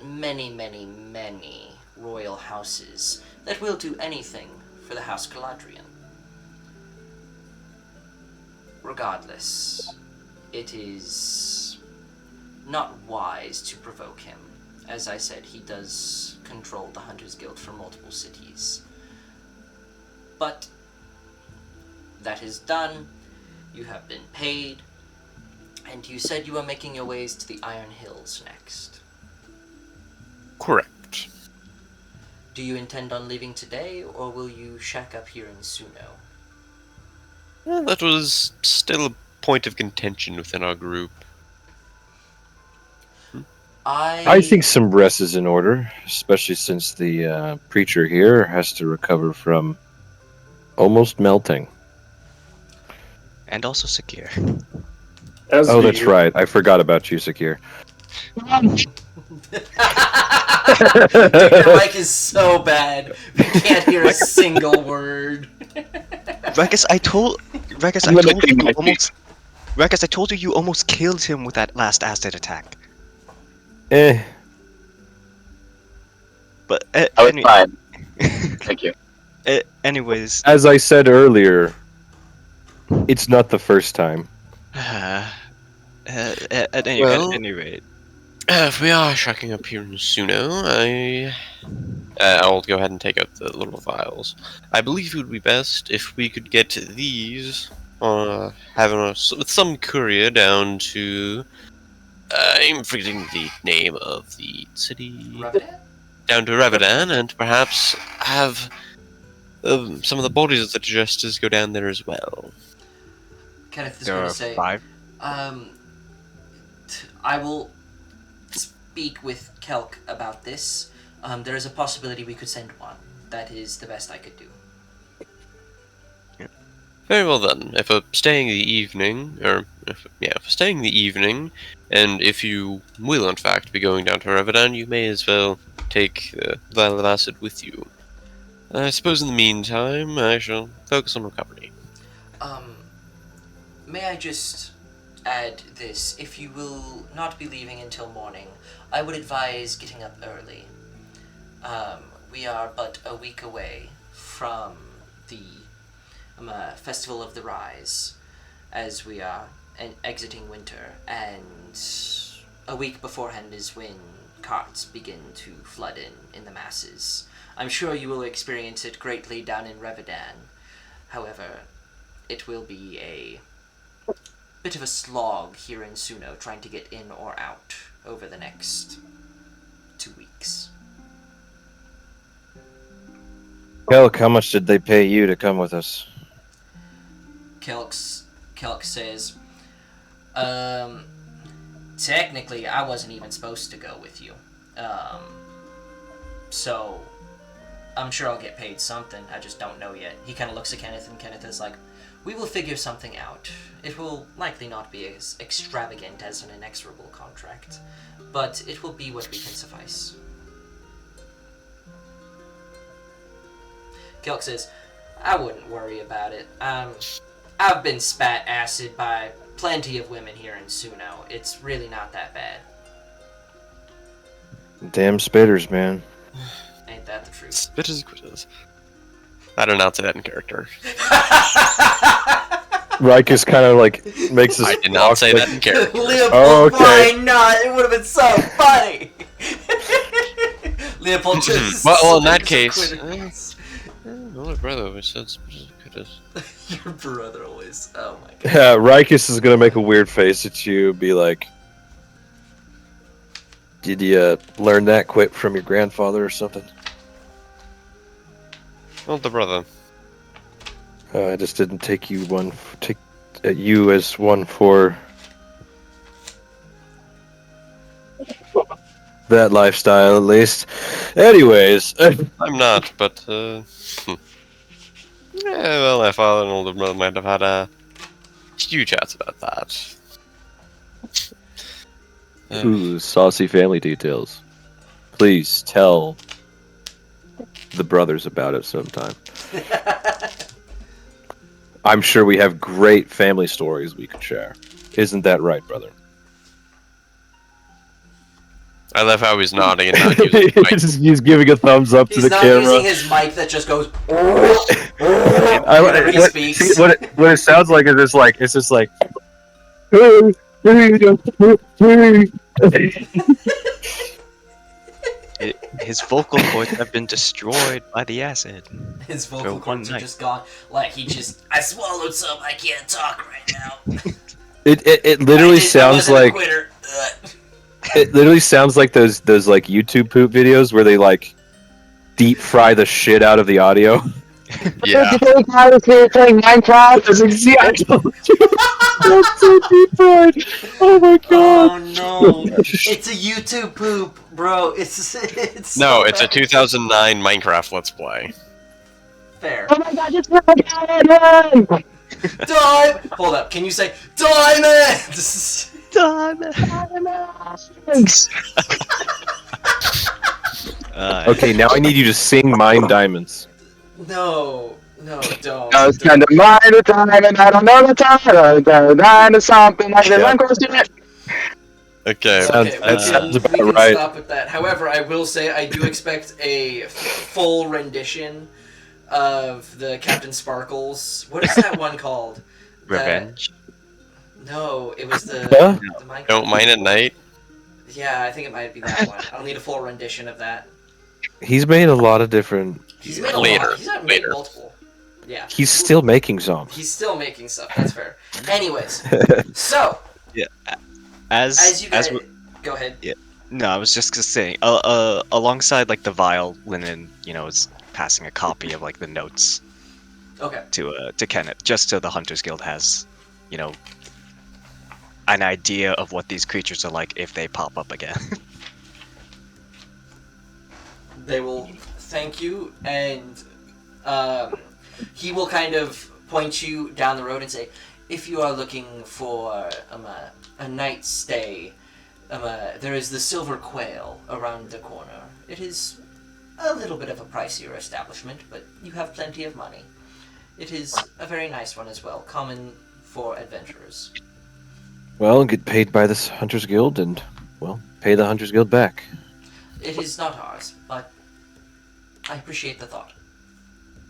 many, many, many royal houses that will do anything for the House Galadrian. Regardless, it is not wise to provoke him. As I said, he does control the Hunters Guild for multiple cities. But that is done. You have been paid. And you said you were making your ways to the Iron Hills next. Correct. Do you intend on leaving today, or will you shack up here in Suno? Well, that was still a point of contention within our group. I think some rest is in order, especially since the preacher here has to recover from almost melting. And also Sakir. Oh, that's right. I forgot about you, Sakir. Dude, your mic is so bad. We can't hear a single word. Rakus, I told you you almost killed him with that last acid attack. But I was fine. Thank you. Anyways, As I said earlier, it's not the first time. at any rate, if we are shacking up here in Suno, I'll go ahead and take out the little vials. I believe it would be best if we could get these, with some courier down to, I'm forgetting the name of the city. Revenant? Down to Revedan, and perhaps have some of the bodies of the jesters go down there as well. Kenneth is there going are to say, 5. I will speak with Kelk about this. There is a possibility we could send one. That is the best I could do. Very well then. If we're staying the evening, if we're staying the evening, and if you will in fact be going down to Revedan, you may as well take the vial of acid with you. I suppose in the meantime, I shall focus on recovery. May I just add this? If you will not be leaving until morning, I would advise getting up early. We are but a week away from the Festival of the Rise, as we are exiting winter, and a week beforehand is when carts begin to flood in the masses. I'm sure you will experience it greatly down in Revedan. However, it will be a bit of a slog here in Suno trying to get in or out over the next 2 weeks. Kelk, how much did they pay you to come with us? Kelk says, technically I wasn't even supposed to go with you. So I'm sure I'll get paid something, I just don't know yet. He kind of looks at Kenneth, and Kenneth is like, we will figure something out. It will likely not be as extravagant as an inexorable contract, but it will be what we can suffice. Kelk says, I wouldn't worry about it. I've been spat acid by plenty of women here in Suno. It's really not that bad. Damn spitters, man. Ain't that the truth? Spitters quitters. I don't know, say that in character. Rikus kind of like makes this. I did not say that in character. Leopold, Oh, okay. why not? It would have been so funny. Leopold just Well, in that swings case, quitters. older brother always said quitters. Your brother always. Oh my god. Yeah, Rikus is gonna make a weird face at you, be like, "Did you learn that quit from your grandfather or something?" Older brother. I just didn't take you as one for that lifestyle, at least. Anyways, I'm not, but yeah, well, my father and older brother might have had a few chats about that. ooh, saucy family details. Please tell the brothers about it sometime. I'm sure we have great family stories we could share. Isn't that right, brother? I love how he's nodding and not using the mic. He's giving a thumbs up to He's the not camera. using his mic that just goes. I, whenever he what, speaks. see, what it sounds like is it's just like. His vocal cords have been destroyed by the acid. His For vocal one cords are night. just gone. Like he just. I swallowed some. I can't talk right now. It literally sounds I like quitter. it literally sounds like those like YouTube poop videos where they like deep fry the shit out of the audio. Yeah. Playing Minecraft. That's exactly. That's so deep fried. Oh my god. Oh no! It's a YouTube poop, bro. It's No, so it's a bad. 2009 Minecraft Let's Play. Fair. Oh my god, it's run! Diamond. Hold up. Can you say diamonds? Okay, now I need you to sing "Mine Diamonds." No, don't. I was kind of mine the time and I don't know the time or something like that. Yeah. One close to it. Okay. Sounds- Okay, that sounds about we can right. stop at that. However, I will say I do expect a full rendition of the Captain Sparkles. What is that one called? Revenge. No, it was the Huh? the Minecraft. Don't mind at night. Yeah, I think it might be that one. I'll need a full rendition of that. He's made a lot lot. He's made a Later, lot. He's made later. multiple. Yeah. He's still making songs. He's still making stuff. That's fair. Anyways, so as you guys, go ahead. No, I was just gonna say, alongside like the violin, is passing a copy of like the notes Okay. to Kenneth, just so the Hunters Guild has, an idea of what these creatures are like if they pop up again. They will thank you, and he will kind of point you down the road and say, if you are looking for a night's stay, there is the Silver Quail around the corner. It is a little bit of a pricier establishment, but you have plenty of money. It is a very nice one as well, common for adventurers. Well, get paid by this Hunters Guild, and well, pay the Hunters Guild back. It is not ours, but I appreciate the thought.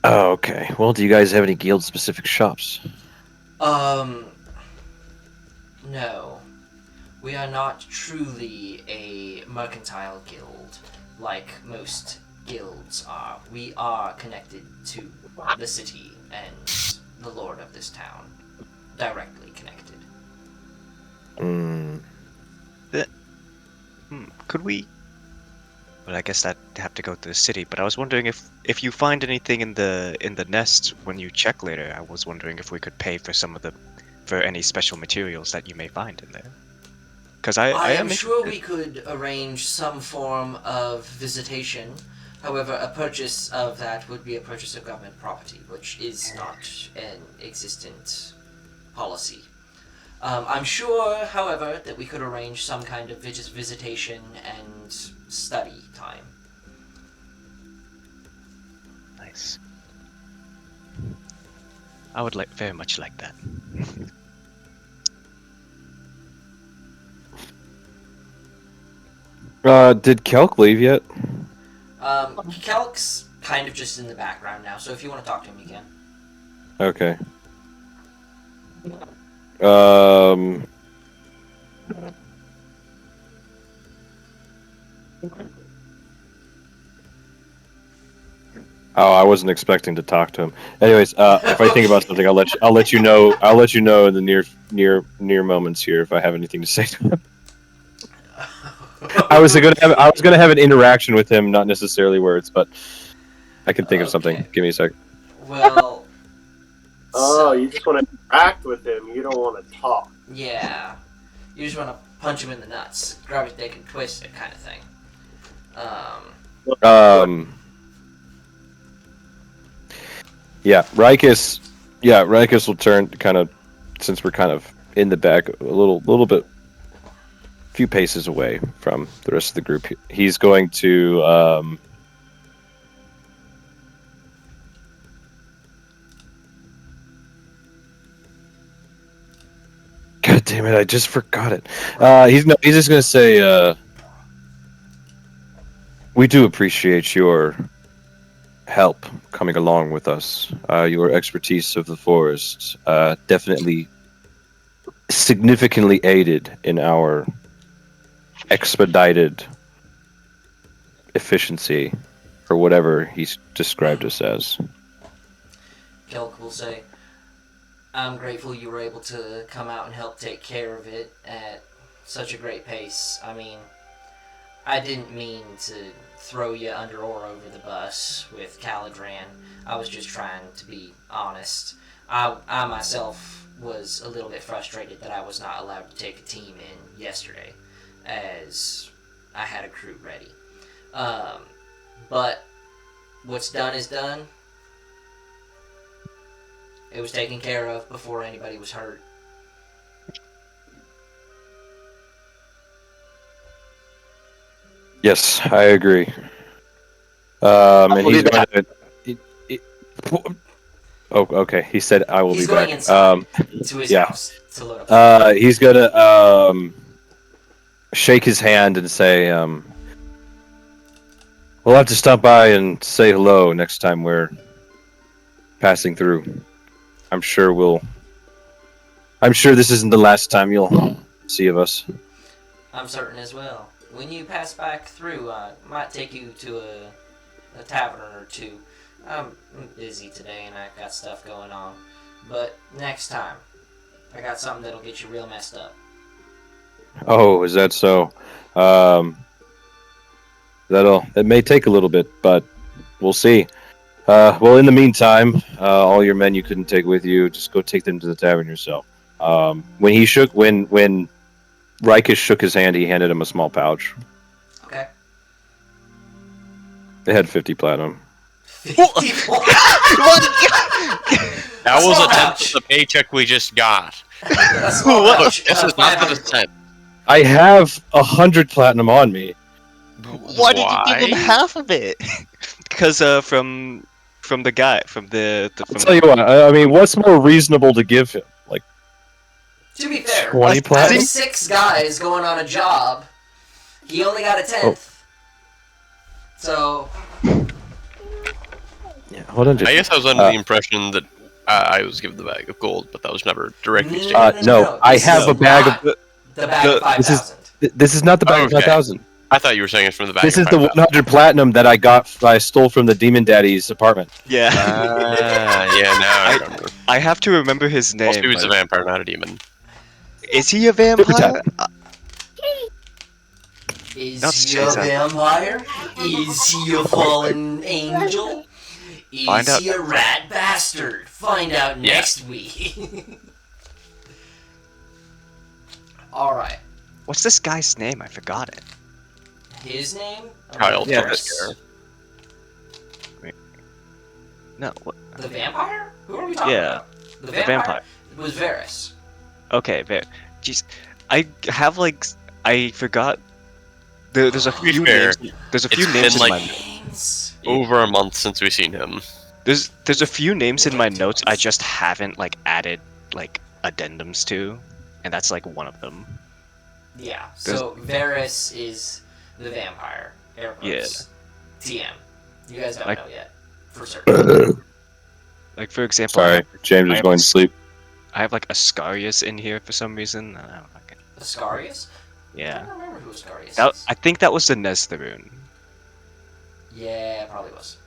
Oh, okay. Well, do you guys have any guild-specific shops? No. We are not truly a mercantile guild like most guilds are. We are connected to the city and the lord of this town. Directly connected. Could we? But I guess I'd have to go to the city. But I was wondering if you find anything in the nest when you check later. I was wondering if we could pay for for any special materials that you may find in there. Because I am am sure interested. we could arrange some form of visitation. However, a purchase of that would be a purchase of government property, which is not an existent policy. I'm sure, however, that we could arrange some kind of visitation and study time. Nice. I would very much like that. Did Kelk leave yet? Kelk's kind of just in the background now, so if you want to talk to him, you can. Okay. Oh, I wasn't expecting to talk to him. Anyways, if I think about something, I'll let you know. I'll let you know in the near moments here if I have anything to say to him. I was gonna have an interaction with him, not necessarily words, but I can think of something. Okay. Give me a sec. Well. Oh, you just want to interact with him. You don't want to talk. Yeah. You just want to punch him in the nuts, grab his dick and twist it, kind of thing. Yeah, Rikus will turn kind of, since we're kind of in the back, a little bit, few paces away from the rest of the group. He's going to God damn it! I just forgot it. He's just gonna say, we do appreciate your help coming along with us. Your expertise of the forest definitely significantly aided in our expedited efficiency, or whatever he's described us as. Kelk will say, I'm grateful you were able to come out and help take care of it at such a great pace. I mean, I didn't mean to throw you under or over the bus with Caladran. I was just trying to be honest. I myself was a little bit frustrated that I was not allowed to take a team in yesterday, as I had a crew ready. But what's done is done. It was taken care of before anybody was hurt. Yes, I agree. And he's going to. Oh, okay. He said, "I will He's be going back." inside to his yeah. house to load up. He's gonna shake his hand and say, "We'll have to stop by and say hello next time we're passing through. I'm sure this isn't the last time you'll see of us." I'm certain as well. When you pass back through, I might take you to a tavern or two. I'm busy today and I got stuff going on. But next time, I got something that'll get you real messed up. Oh, is that so? It may take a little bit, but we'll see. Well, in the meantime, all your men you couldn't take with you, just go take them to the tavern yourself. When Rikus shook his hand, he handed him a small pouch. Okay. It had 50 platinum. 54. That was Small a tenth pouch. of the paycheck we just got. A small pouch. This is not for the 500. cent. I have 100 platinum on me. Why did you give him Why? half of it? Because from the guy from the I'll tell you what. I mean, what's more reasonable to give him? Like To be fair, 20 out platinum? of 6 guys going on a job, he only got a 10th. So, Yeah, hold on. I guess I was under the impression that I was given the bag of gold, but that was never directly stated. No, I This have is a bag not of. the bag of 5,000. This is not the bag of Okay. 5,000. I thought you were saying it's from the bag. This of is the 5,000. 100 platinum that I stole from the Demon Daddy's apartment. yeah. Yeah, now I remember. I have to remember his name. Also, he was a but- vampire, not a demon. Is he a vampire? Is Not he a Jason. vampire? Is he a fallen angel? Is Find out. he a rat bastard? Find out Yeah. next week. Alright. What's this guy's name? I forgot it. His name? Kyle Yeah, Varys. No. What? The vampire? Who are we talking Yeah, about? The vampire. It was Varys. Okay, there. Jeez, I have like I forgot. There's a be few fair, names. There's a it's few been, names in like- my. Names. Over a month since we've seen him. There's a few names in my notes I just haven't like added like addendums to, and that's like one of them. Yeah, so Varys is the vampire. Air quotes. TM. You guys don't Like- know yet. For certain. Like for example, Sorry, James was going to sleep. I have like Ascarius in here for some reason. I don't know. Ascarius? I Yeah. don't remember who Ascarius That, is. I think that was the Nestheroon. Yeah, it probably was.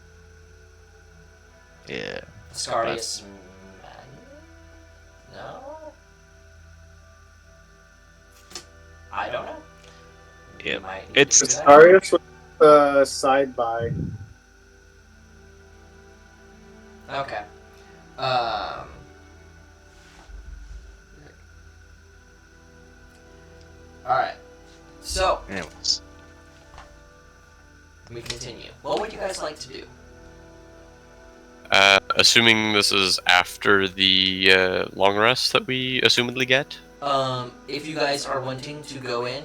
Yeah. Scarius Man? No? I don't know. Yeah. You might need It's- to figure that out. Astarius was side by. Okay. Alright. So, Anyways. we continue. What would you guys like to do? Assuming this is after the long rest that we assumedly get. If you guys are wanting to go in,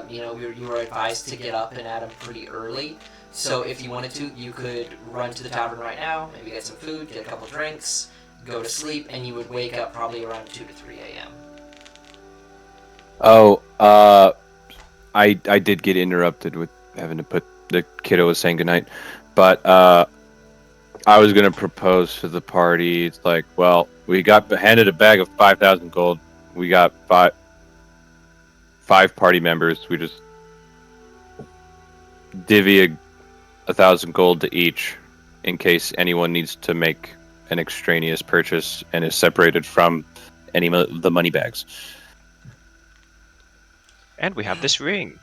you were advised to get up and at 'em pretty early. So if you wanted to, you could run to the tavern right now, maybe get some food, get a couple drinks, go to sleep, and you would wake up probably around 2 to 3 a.m. Oh, I did get interrupted with having to put the kiddo was saying goodnight, but I was gonna propose to the party. It's like, well, we got handed a bag of 5,000 gold. We got five party members. We just divvy 1,000 gold to each in case anyone needs to make an extraneous purchase and is separated from any of the money bags. And we have this ring.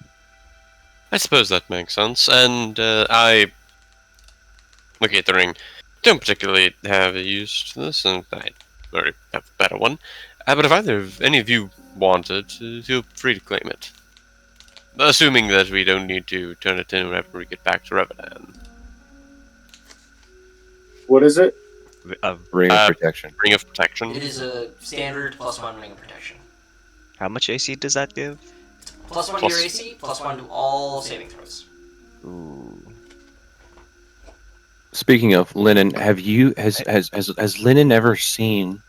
I suppose that makes sense. And I, looking at the ring, don't particularly have a use to this, and I already have a better one. But if any of you wanted, feel free to claim it. Assuming that we don't need to turn it in whenever we get back to Revenant. What is it? Ring of protection. Ring of Protection. It is a standard +1 ring of protection. How much AC does that give? +1 to your AC, +1 to all saving throws. Ooh. Speaking of Lennon, has Lennon ever seen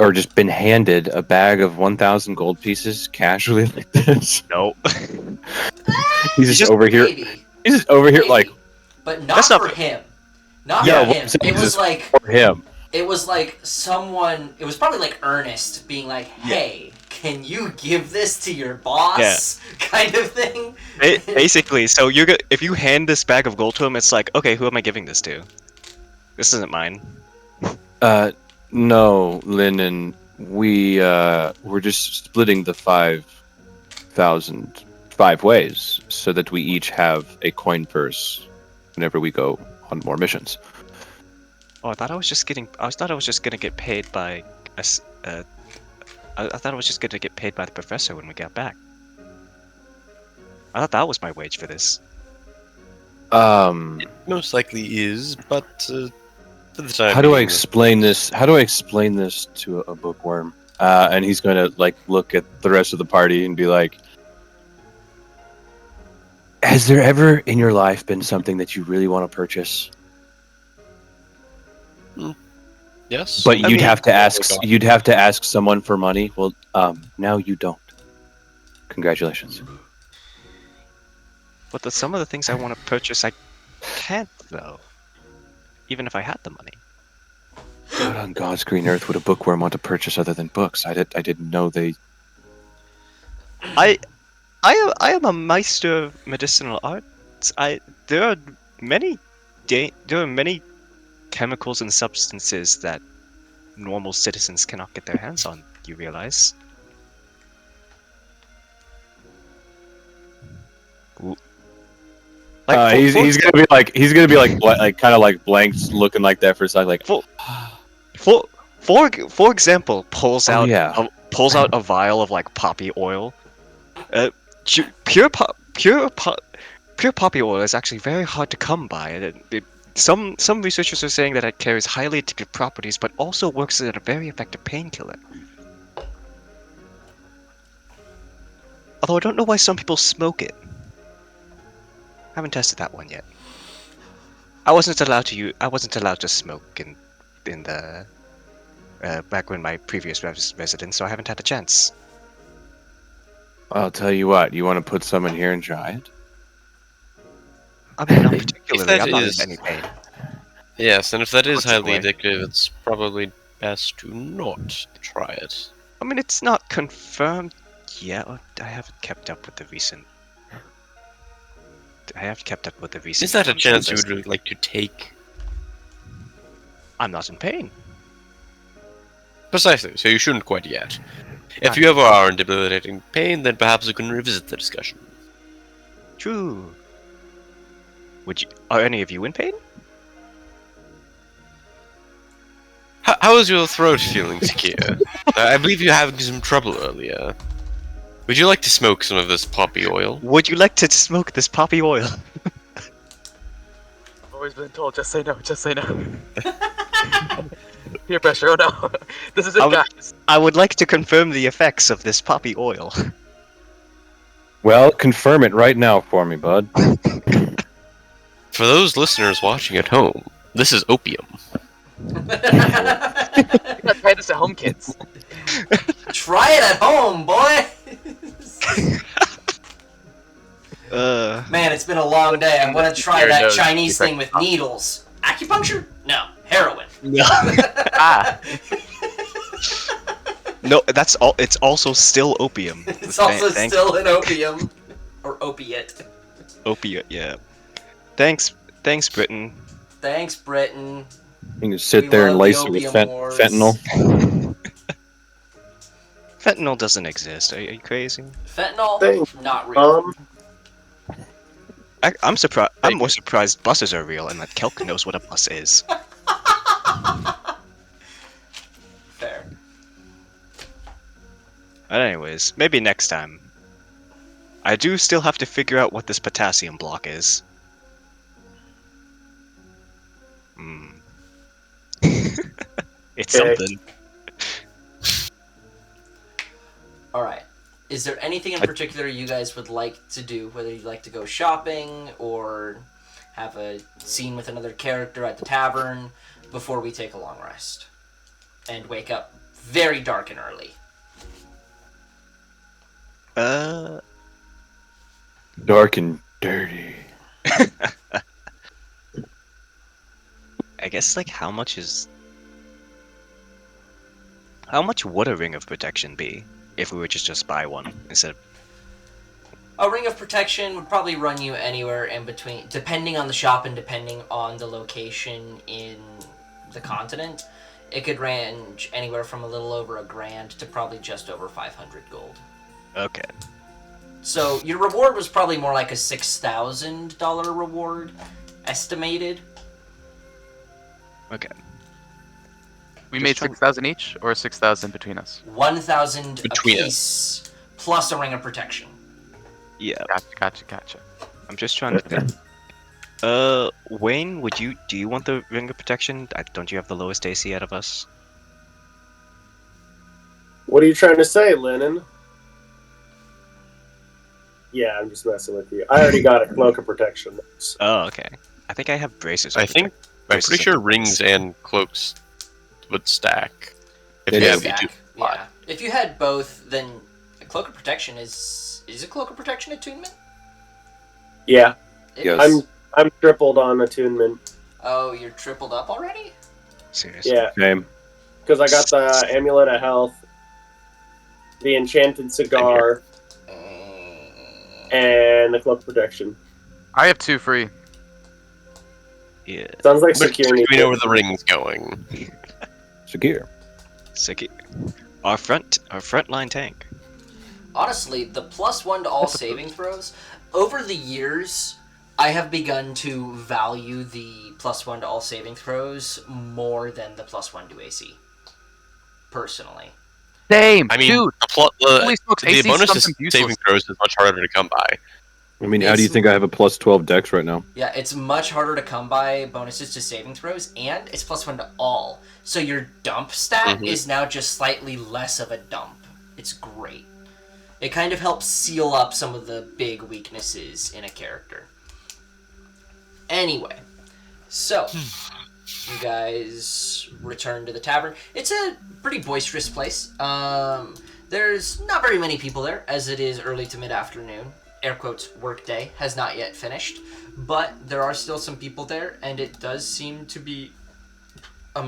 or just been handed a bag of 1,000 gold pieces casually like this? No. He's just over here. Maybe. He's just over here Maybe. like But not That's not for for- him. Not Yeah, for what him. I'm saying It is was like for him. it was like someone. It was probably like Ernest being like, "Hey, can you give this to your boss?" Kind of thing. Basically, so if you hand this bag of gold to him, it's like, okay, who am I giving this to? This isn't mine. No, Lennon. We're just splitting the 5,000 5 ways so that we each have a coin purse whenever we go on more missions. Oh, I thought I was just gonna get paid by I thought I was just gonna get paid by the professor when we got back. I thought that was my wage for this. Most likely is, but for the time How do I being, explain this? How do I explain this to a bookworm? And he's going to like look at the rest of the party and be like, "Has there ever in your life been something that you really want to purchase, yes. but I you'd mean, have to ask oh my God. you'd have to ask someone for money? Well, now you don't. Congratulations." But some of the things I want to purchase, I can't though. Even if I had the money. What on God's green earth would a bookworm want to purchase other than books? I didn't know they. I am a meister of medicinal arts. There are many chemicals and substances that normal citizens cannot get their hands on. You realize? Ooh. Like, He's gonna be like kind of like blanks, looking like that for a second, like. for example, pulls Oh, out yeah. a vial of like poppy oil. Pure poppy oil is actually very hard to come by. Some researchers are saying that it carries highly addictive properties, but also works as a very effective painkiller. Although I don't know why some people smoke it. Haven't tested that one yet. I wasn't allowed to smoke in the back when my previous residence, so I haven't had a chance. I'll tell you what. You want to put some in here and try it? I mean, not particularly. that I'm not is- in any pain. Yes, and if that is What's it highly weigh? addictive, it's probably best to not try it. I mean, it's not confirmed yet. I haven't kept up with the recent. Is that a chance you would really like to take? I'm not in pain. Precisely, so you shouldn't quite yet. If you ever are in debilitating pain, then perhaps we can revisit the discussion. True. Are any of you in pain? How is your throat feeling, Sakia? I believe you were having some trouble earlier. Would you like to smoke some of this poppy oil? Would you like to smoke this poppy oil? I've always been told, just say no, just say no. Peer pressure, oh no. This is it, guys. I would like to confirm the effects of this poppy oil. Well, confirm it right now for me, bud. For those listeners watching at home, this is opium. You gotta try this at home, kids. Try it at home, boy. Man, it's been a long day. I want to try Your that nose Chinese keep thing with needles. Acupuncture? No, heroin. No. Ah, No, that's all. It's also still opium. It's also still an opium or opiate. Opiate. Yeah. Thanks, Britain. Thanks, Britain. You can sit We there and love lace the it with opium wars. fentanyl. Fentanyl doesn't exist. Are you crazy? Fentanyl? Thanks. Not real. I'm surprised. I'm more surprised buses are real and that Kelk knows what a bus is. Fair. But anyways, maybe next time. I do still have to figure out what this potassium block is. Hmm. It's Okay. something. Alright. Is there anything in particular you guys would like to do? Whether you'd like to go shopping or have a scene with another character at the tavern before we take a long rest and wake up very dark and early. Dark and dirty. I guess like how much would a ring of protection be if we were to just buy one instead of A ring of protection would probably run you anywhere in between, depending on the shop and depending on the location in the continent. It could range anywhere from a little over $1,000 to probably just over 500 gold. Okay. So your reward was probably more like a $6,000 reward, estimated. Okay. we Just made trying- 6,000 each, or 6,000 between us? 1,000 Between apiece, plus a ring of protection. Yeah. Gotcha. I'm just trying to think. Wayne, do you want the ring of protection? Don't you have the lowest AC out of us? What are you trying to say, Lennon? Yeah, I'm just messing with you. I already got a cloak of protection. Oh, okay. I think I have braces. of I think protect- I'm braces pretty of sure defense. rings and cloaks would stack. If It you is. have the two. Yeah. If you had both, then a cloak of protection is a cloak of protection attunement? Yeah, It Yes. is. I'm tripled on attunement. Oh, you're tripled up already? Seriously. Yeah, Same. because I got the amulet of health, the enchanted cigar, and the cloak of protection. I have 2 free. Yeah. Sounds like But security. we know where the ring's going. Secure. Sick. Our frontline tank. Honestly, the +1 to all saving throws, over the years, I have begun to value the +1 to all saving throws more than the +1 to AC. Personally. Same, I mean, dude. the Holy smokes, the AC 's bonus to something useless. saving throws is much harder to come by. I mean, how do you think I have a plus 12 dex right now? Yeah, it's much harder to come by bonuses to saving throws, and it's +1 to all. So your dump stat Mhm. is now just slightly less of a dump. It's great. It kind of helps seal up some of the big weaknesses in a character. Anyway, so you guys return to the tavern. It's a pretty boisterous place. There's not very many people there, as it is early to mid-afternoon. Air quotes, workday has not yet finished, but there are still some people there, and it does seem to be a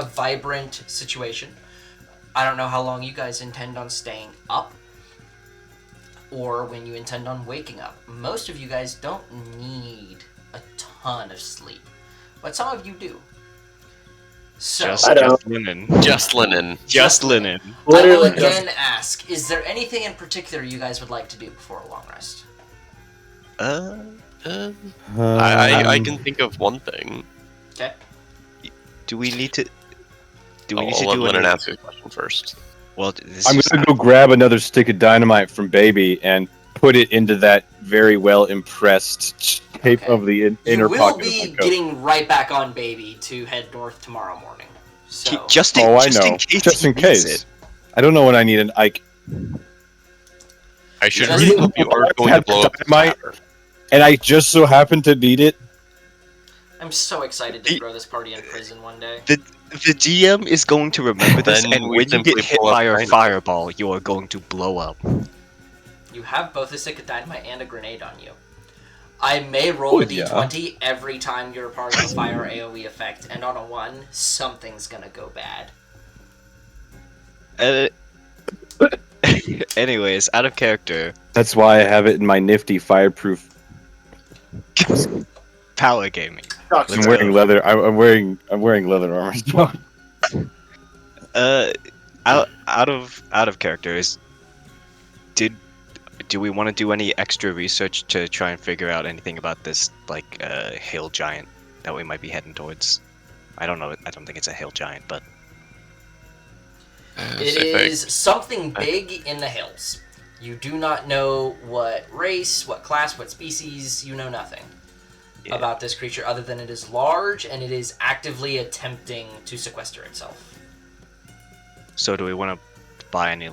vibrant situation. I don't know how long you guys intend on staying up, or when you intend on waking up. Most of you guys don't need a ton of sleep, but some of you do. So, Just, I don't- just linen. Just linen. Just linen. I will Literally again ask, is there anything in particular you guys would like to do before a long rest? I can think of one thing. Okay. Do we need to? Do we I'll need to let do Lennon any? ask a question first. Well, this I'm is gonna go grab another stick of dynamite from Baby and put it into that very well impressed shape Okay. of the inner You will pocket of be my coat. getting right back on Baby to head north tomorrow morning. So, just in, Oh, I just know. in case. Just he in needs case. it. I don't know when I need an Ike. I should Just- really hope you aren't going to Have blow up the dynamite. tower. And I just so happen to need it. I'm so excited to throw this party in prison one day. The GM is going to remember this, Then and we when you simply get hit pull up by a dynamite. fireball, you are going to blow up. You have both a stick of dynamite and a grenade on you. I may roll a yeah. d20 every time you're part of a fire AoE effect, and on a 1, something's gonna go bad. Anyways, out of character, That's why I have it in my nifty fireproof. power gaming. Shucks, I'm wearing leather. I'm wearing leather armor. Out of characters. Do we want to do any extra research to try and figure out anything about this hill giant that we might be heading towards? I don't know. I don't think it's a hill giant, but It is something big in the hills. You do not know what race, what class, what species, you know nothing Yeah. about this creature other than it is large and it is actively attempting to sequester itself. so do we want to buy any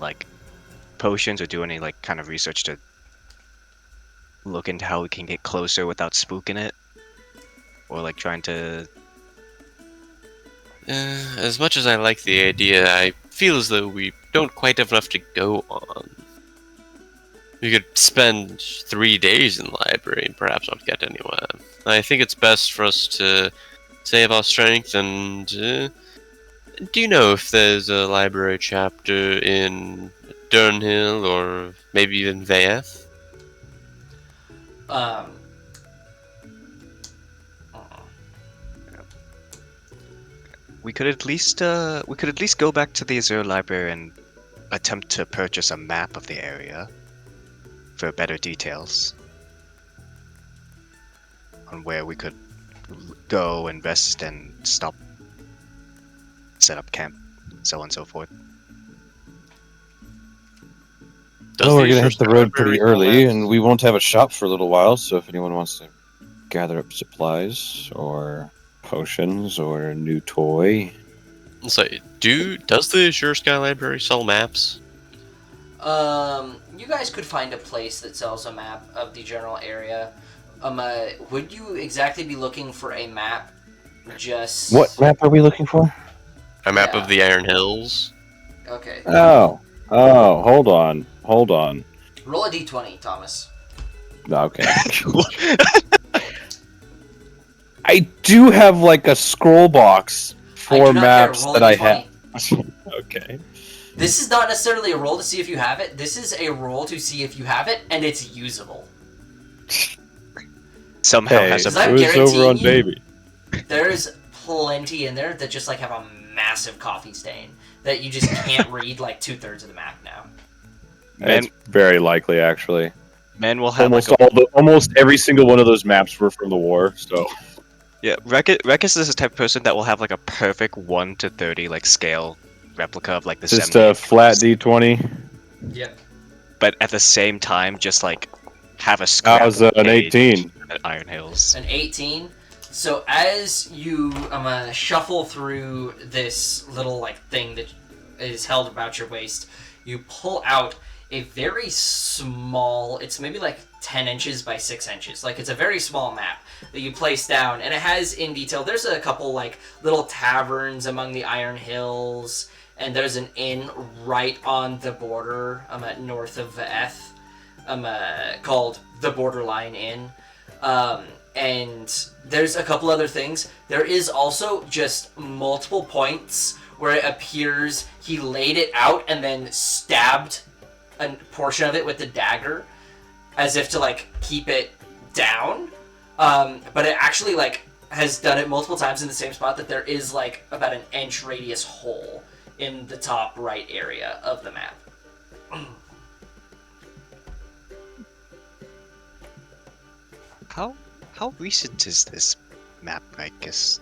potions or do any kind of research to look into how we can get closer without spooking it, or trying to? As much as I like the idea, I feel as though we don't quite have enough to go on. We could spend 3 days in the library and perhaps not get anywhere. I think it's best for us to save our strength and... do you know if there's a library chapter in Durnhill or maybe even Vaeth? We could at least go back to the Azure Library and attempt to purchase a map of the area for better details on where we could go and rest and stop, set up camp, so on and so forth. Well, we're gonna Azure hit the Sky road pretty Library early, maps? and we won't have a shop for a little while. So if anyone wants to gather up supplies or potions or a new toy, So, does the Azure Sky Library sell maps? You guys could find a place that sells a map of the general area. Would you exactly be looking for a map? Just what map are we looking for? A map Yeah. of the Iron Hills? Okay. Oh, hold on. Roll a d20, Thomas. Okay. I do have a scroll box I for do not maps care. Roll that a I d20. have. Okay. This is not necessarily a roll to see if you have it. This is a roll to see if you have it, and it's usable. Somehow Hey, has Because a I'm who's over on guaranteeing you- Baby? There's plenty in there that just have a massive coffee stain that you just can't read 2/3 of the map now. It's very likely, actually. man will have Almost every single one of those maps were from the war. So yeah. Rekus is the type of person that will have a perfect 1 to 30 scale replica of the just 70. a flat D20. Yep. But at the same time, just have a That scrap was of an page 18. at Iron Hills. An 18. So as you shuffle through this little thing that is held about your waist, you pull out a very small, it's maybe 10 inches by 6 inches. It's a very small map that you place down, and it has in detail, there's a couple little taverns among the Iron Hills, and there's an inn right on the border north of Vaeth called the Borderline Inn. And there's a couple other things. There is also just multiple points where it appears he laid it out and then stabbed a portion of it with the dagger as if to keep it down. But it actually has done it multiple times in the same spot, that there is like about an inch radius hole in the top right area of the map. How recent is this map, I guess?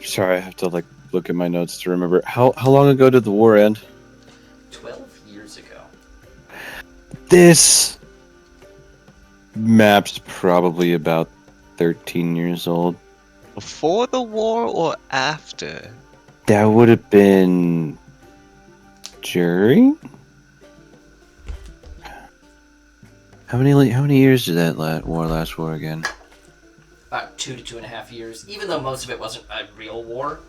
Sorry, I have to like look at my notes to remember. How long ago did the war end? 12 years ago. This map's probably about 13 years old. Before the war or after? That would have been during. How many years did that war last for again? About 2 to 2.5 years, even though most of it wasn't a real war.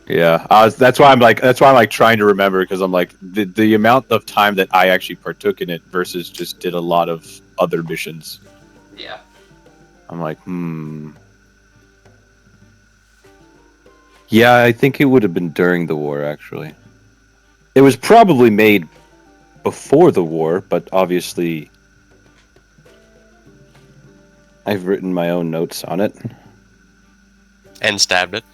Yeah, that's why I'm like trying to remember, because I'm like the amount of time that I actually partook in it versus just did a lot of other missions. Yeah. I'm like, Yeah, I think it would have been during the war, actually. It was probably made before the war, but obviously I've written my own notes on it. And stabbed it.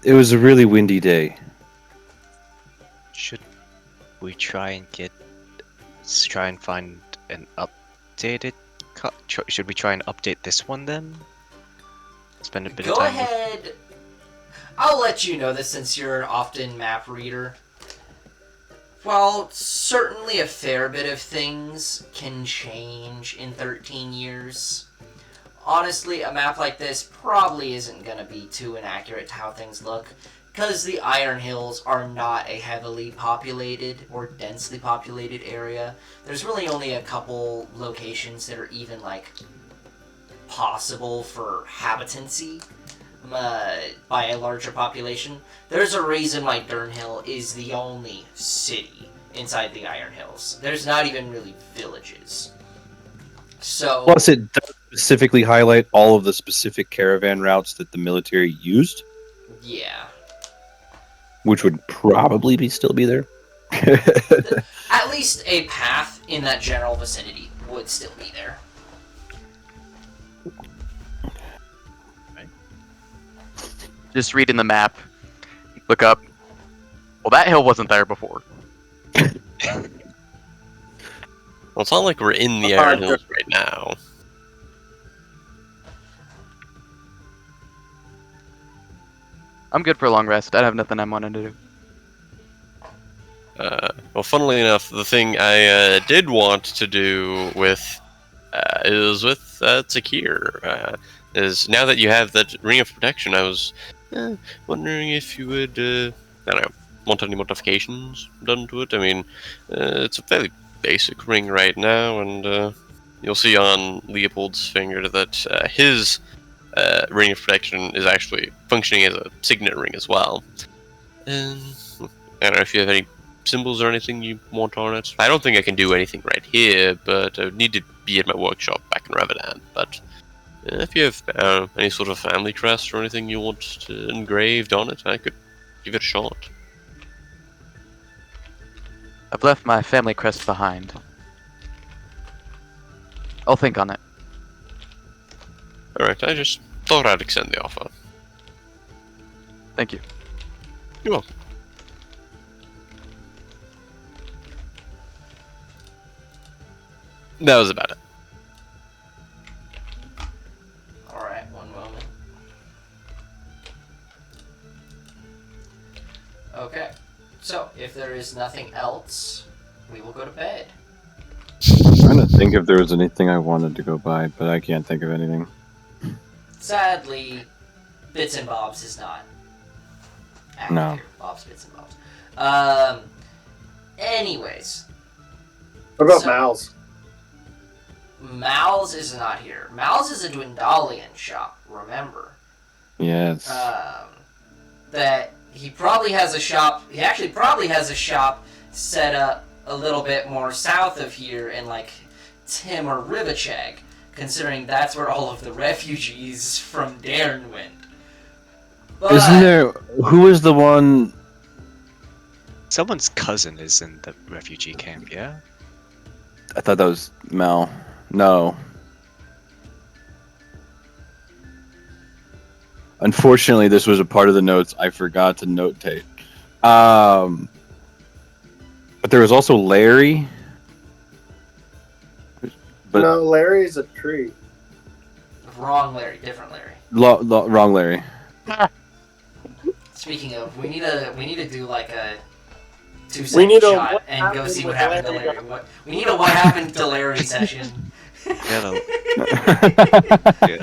It was a really windy day. Should we try and find an updated should we try and update this one then? Spend a bit of Go time ahead. I'll let you know this since you're an often map reader. While certainly a fair bit of things can change in 13 years, honestly, a map like this probably isn't going to be too inaccurate to how things look, because the Iron Hills are not a heavily populated or densely populated area. There's really only a couple locations that are even, like, possible for habitancy by a larger population. There's a reason why Durnhill is the only city inside the Iron Hills. There's not even really villages. So Plus, it does specifically highlight all of the specific caravan routes that the military used, yeah. which would probably still be there. At least a path in that general vicinity would still be there. Just reading the map. Look up. Well, that hill wasn't there before. Well, it's not like we're in the Iron Hills right now. I'm good for a long rest. I have nothing I'm wanting to do. Well, funnily enough, the thing I did want to do with is with Zakir. Is now that you have that ring of protection, I was wondering if you would, I don't know, want any modifications done to it. I mean, it's a fairly basic ring right now, and you'll see on Leopold's finger that his ring of protection is actually functioning as a signet ring as well. And I don't know if you have any symbols or anything you want on it. I don't think I can do anything right here, but I would need to be at my workshop back in Revenant. But if you have any sort of family crest or anything you want engraved on it, I could give it a shot. I've left my family crest behind. I'll think on it. Alright, I just thought I'd extend the offer. Thank you. You're welcome. That was about it. Alright, one moment. Okay, so if there is nothing else, we will go to bed. I'm trying to think if there was anything I wanted to go by, but I can't think of anything. Sadly, Bits and Bobs is not active No. here. Bob's Bits and Bobs. Anyways, What about So- Mal's? Mal's is not here. Mal's is a Dwindalian shop, remember. Yes. That he probably has a shop, he actually probably has a shop set up a little bit more south of here in like Tim or Rivacheg, considering that's where all of the refugees from Dairn went. But Isn't there? Who was the one? Someone's cousin is in the refugee camp, yeah? I thought that was Mel. No. Unfortunately, this was a part of the notes I forgot to notate. But there was also Larry. But No, Larry's a tree. Wrong Larry, different Larry. wrong Larry. Speaking of, we need to do like a We 2-second need a shot what and go happened see with what happened to Larry. Larry. We need a what happened to Larry session. Yeah,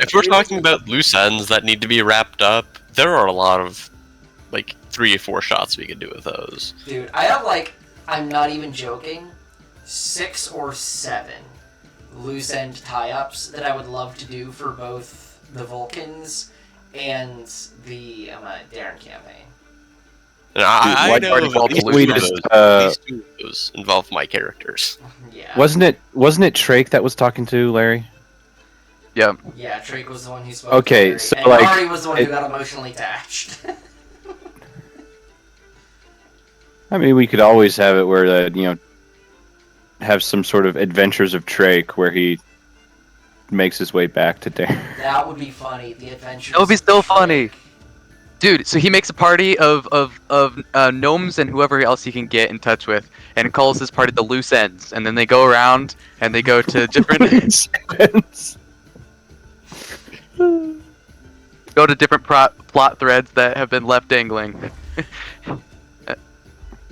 If we're talking about loose ends that need to be wrapped up, there are a lot of like 3 or 4 shots we could do with those. Dude, I have like, I'm not even joking, 6 or 7 loose end tie-ups that I would love to do for both the Vulcans and the Darren campaign. And I why know party of vault at least we two of just, those- at least 2 of those involve my characters. Yeah. Wasn't it Trake that was talking to Larry? Yeah. Yeah, Drake was the one who spoke Okay, to Larry, so, and like, Ari was the one who it- got emotionally attached. I mean, we could always have it where have some sort of adventures of Trake where he makes his way back to Darren. That would be funny. The adventures. That would be of so Drake. funny. Dude, so he makes a party of gnomes and whoever else he can get in touch with, and calls his party the Loose Ends. And then they go around and they go to different plot threads that have been left dangling,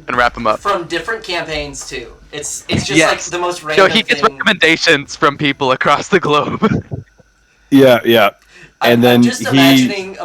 and wrap them up. From different campaigns too. It's just like Yes. the most So random he gets thing. recommendations from people across the globe. Yeah. And then I'm just he- imagining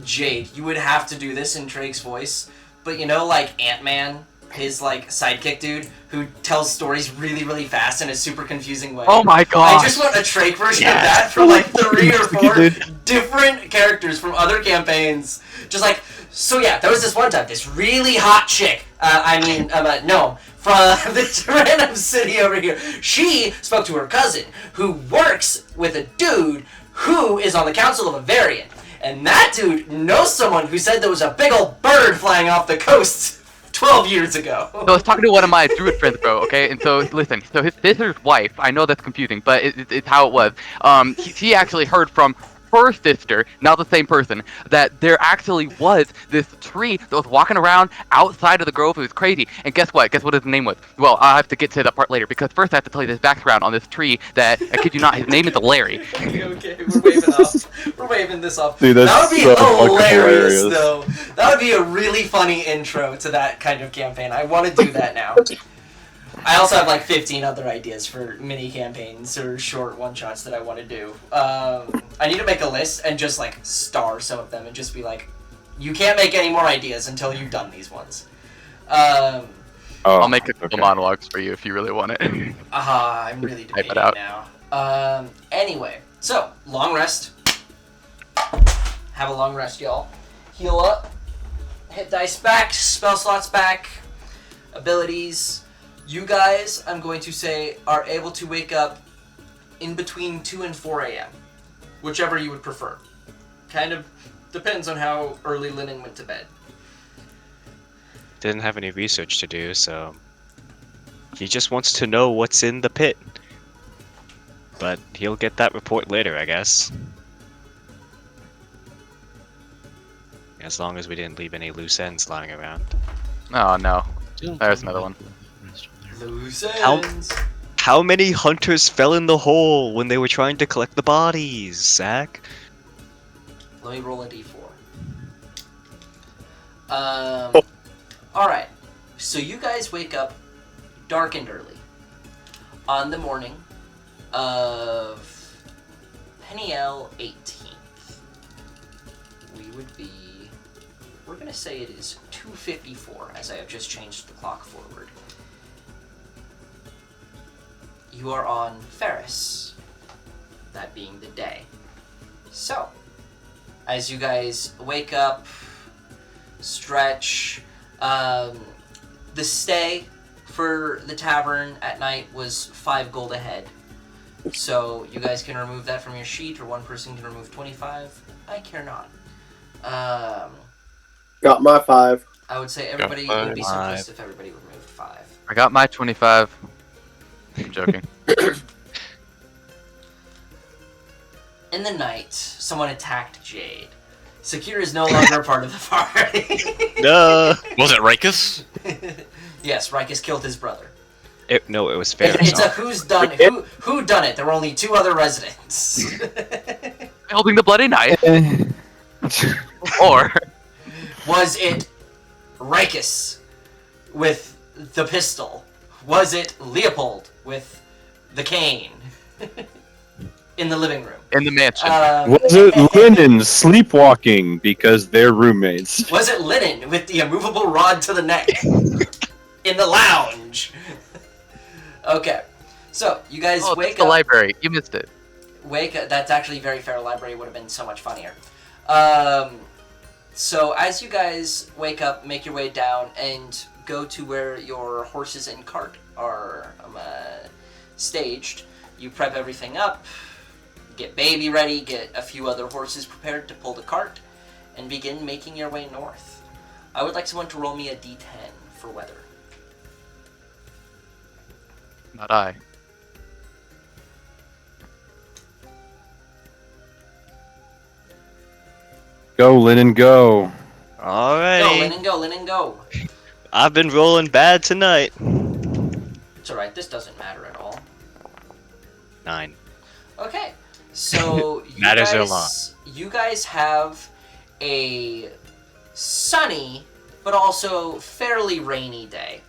Jade. You would have to do this in Drake's voice, but you know, like Ant-Man, his like sidekick dude who tells stories really, really fast in a super confusing way. Oh my god! I just want a Drake version Yes. of that for like 3 or 4 Dude. different characters from other campaigns. Just like, so yeah, there was this one time, this really hot chick, no, from this random city over here. She spoke to her cousin, who works with a dude who is on the Council of a Variant. And that dude knows someone who said there was a big old bird flying off the coast 12 years ago. So I was talking to one of my druid friends, bro. Okay, and so listen. So his sister's wife. I know that's confusing, but it's how it was. He actually heard from her sister, not the same person, that there actually was this tree that was walking around outside of the grove. It was crazy. And guess what? Guess what his name was? Well, I'll have to get to that part later, because first I have to tell you this background on this tree that, I kid you not, his name is Larry. Okay, we're waving off. We're waving this off. Dude, that's that would be so fucking hilarious, hilarious. though. That would be a really funny intro to that kind of campaign. I want to do that now. I also have like 15 other ideas for mini campaigns or short one-shots that I want to do. I need to make a list and just like star some of them and just be like, you can't make any more ideas until you've done these ones. I'll make a couple okay. monologues for you if you really want it. I'm really Type it debating out. now. Anyway, so long rest. Have a long rest, y'all. Heal up. Hit dice back. Spell slots back. Abilities. You guys, I'm going to say, are able to wake up in between 2 and 4 a.m. Whichever you would prefer. Kind of depends on how early Linen went to bed. Didn't have any research to do, so he just wants to know what's in the pit. But he'll get that report later, I guess. As long as we didn't leave any loose ends lying around. Oh no, there's another one. Loose How- ends. How many hunters fell in the hole when they were trying to collect the bodies, Zach? Let me roll a d4. Alright. So you guys wake up dark and early on the morning of Peniel 18th. We would be... We're going to say it is 2:54, as I have just changed the clock forward. You are on Ferris, that being the day. So, as you guys wake up, stretch, the stay for the tavern at night was 5 gold a head. So you guys can remove that from your sheet, or one person can remove 25. I care not. Got my 5. I would say everybody. It would be Five. simplest if everybody removed 5. I got my 25. I'm joking. In the night, someone attacked Jade. Sakura is no longer a part of the party. No. Was it Rikus? Yes, Rikus killed his brother. No, it was fair. It's a who's done who done it. There were only 2 other residents. Holding the bloody knife. Or Was it Rikus with the pistol? Was it Leopold with the cane in the living room? in the mansion. Was it Lennon sleepwalking because they're roommates? Was it Lennon with the immovable rod to the neck in the lounge? Okay, so you guys Oh, wake the up. library. You missed it. That's actually very fair. Library would have been so much funnier. So as you guys wake up, make your way down, and go to where your horses and cart are staged, you prep everything up, get baby ready, get a few other horses prepared to pull the cart, and begin making your way north. I would like someone to roll me a d10 for weather. Not I. Go, Lennon, go. Alrighty. Go, Lennon, go, Lennon, go. I've been rolling bad tonight. It's alright, this doesn't matter at all. 9. Okay, so Matters a lot. You guys have a sunny but also fairly rainy day.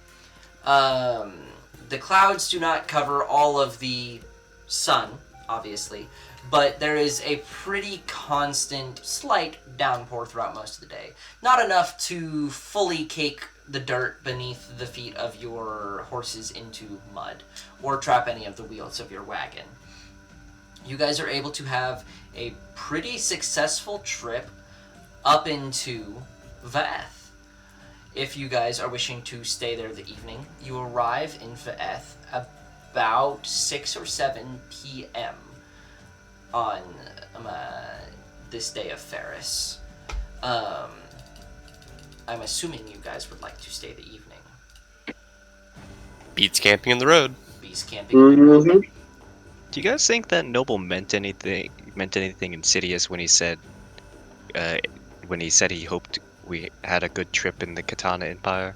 The clouds do not cover all of the sun, obviously, but there is a pretty constant, slight downpour throughout most of the day. Not enough to fully cake the dirt beneath the feet of your horses into mud, or trap any of the wheels of your wagon. You guys are able to have a pretty successful trip up into Vaeth. If you guys are wishing to stay there the evening, you arrive in Vaeth about 6 or 7 p.m. on this day of Ferris. I'm assuming you guys would like to stay the evening. Beats camping in the road. Beast camping. Do you guys think that Noble meant anything insidious when he said he hoped we had a good trip in the Katana Empire?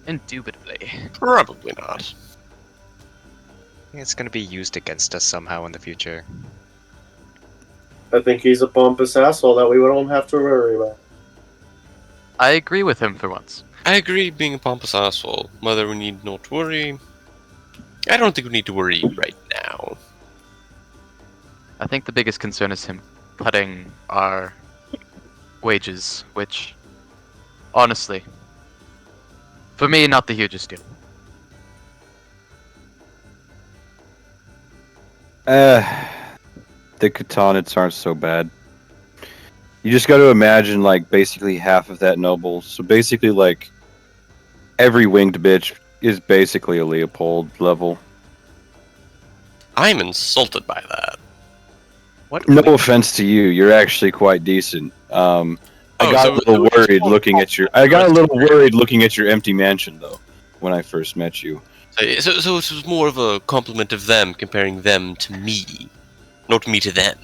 Indubitably. Probably not. I think it's gonna be used against us somehow in the future. I think he's a pompous asshole that we don't have to worry about. I agree with him for once. I agree, being a pompous asshole. Whether we need not worry, I don't think we need to worry right now. I think the biggest concern is him cutting our wages, which, honestly, for me, not the hugest deal. The Katanids aren't so bad. You just got to imagine, like, basically half of that noble. So basically, like, every winged bitch is basically a Leopold level. I'm insulted by that. What? No offense to you, you're actually quite decent. I Oh, got so a little it's worried all looking at your. I got a little worried looking at your empty mansion, though, when I first met you. So it was more of a compliment of them, comparing them to me, not me to them.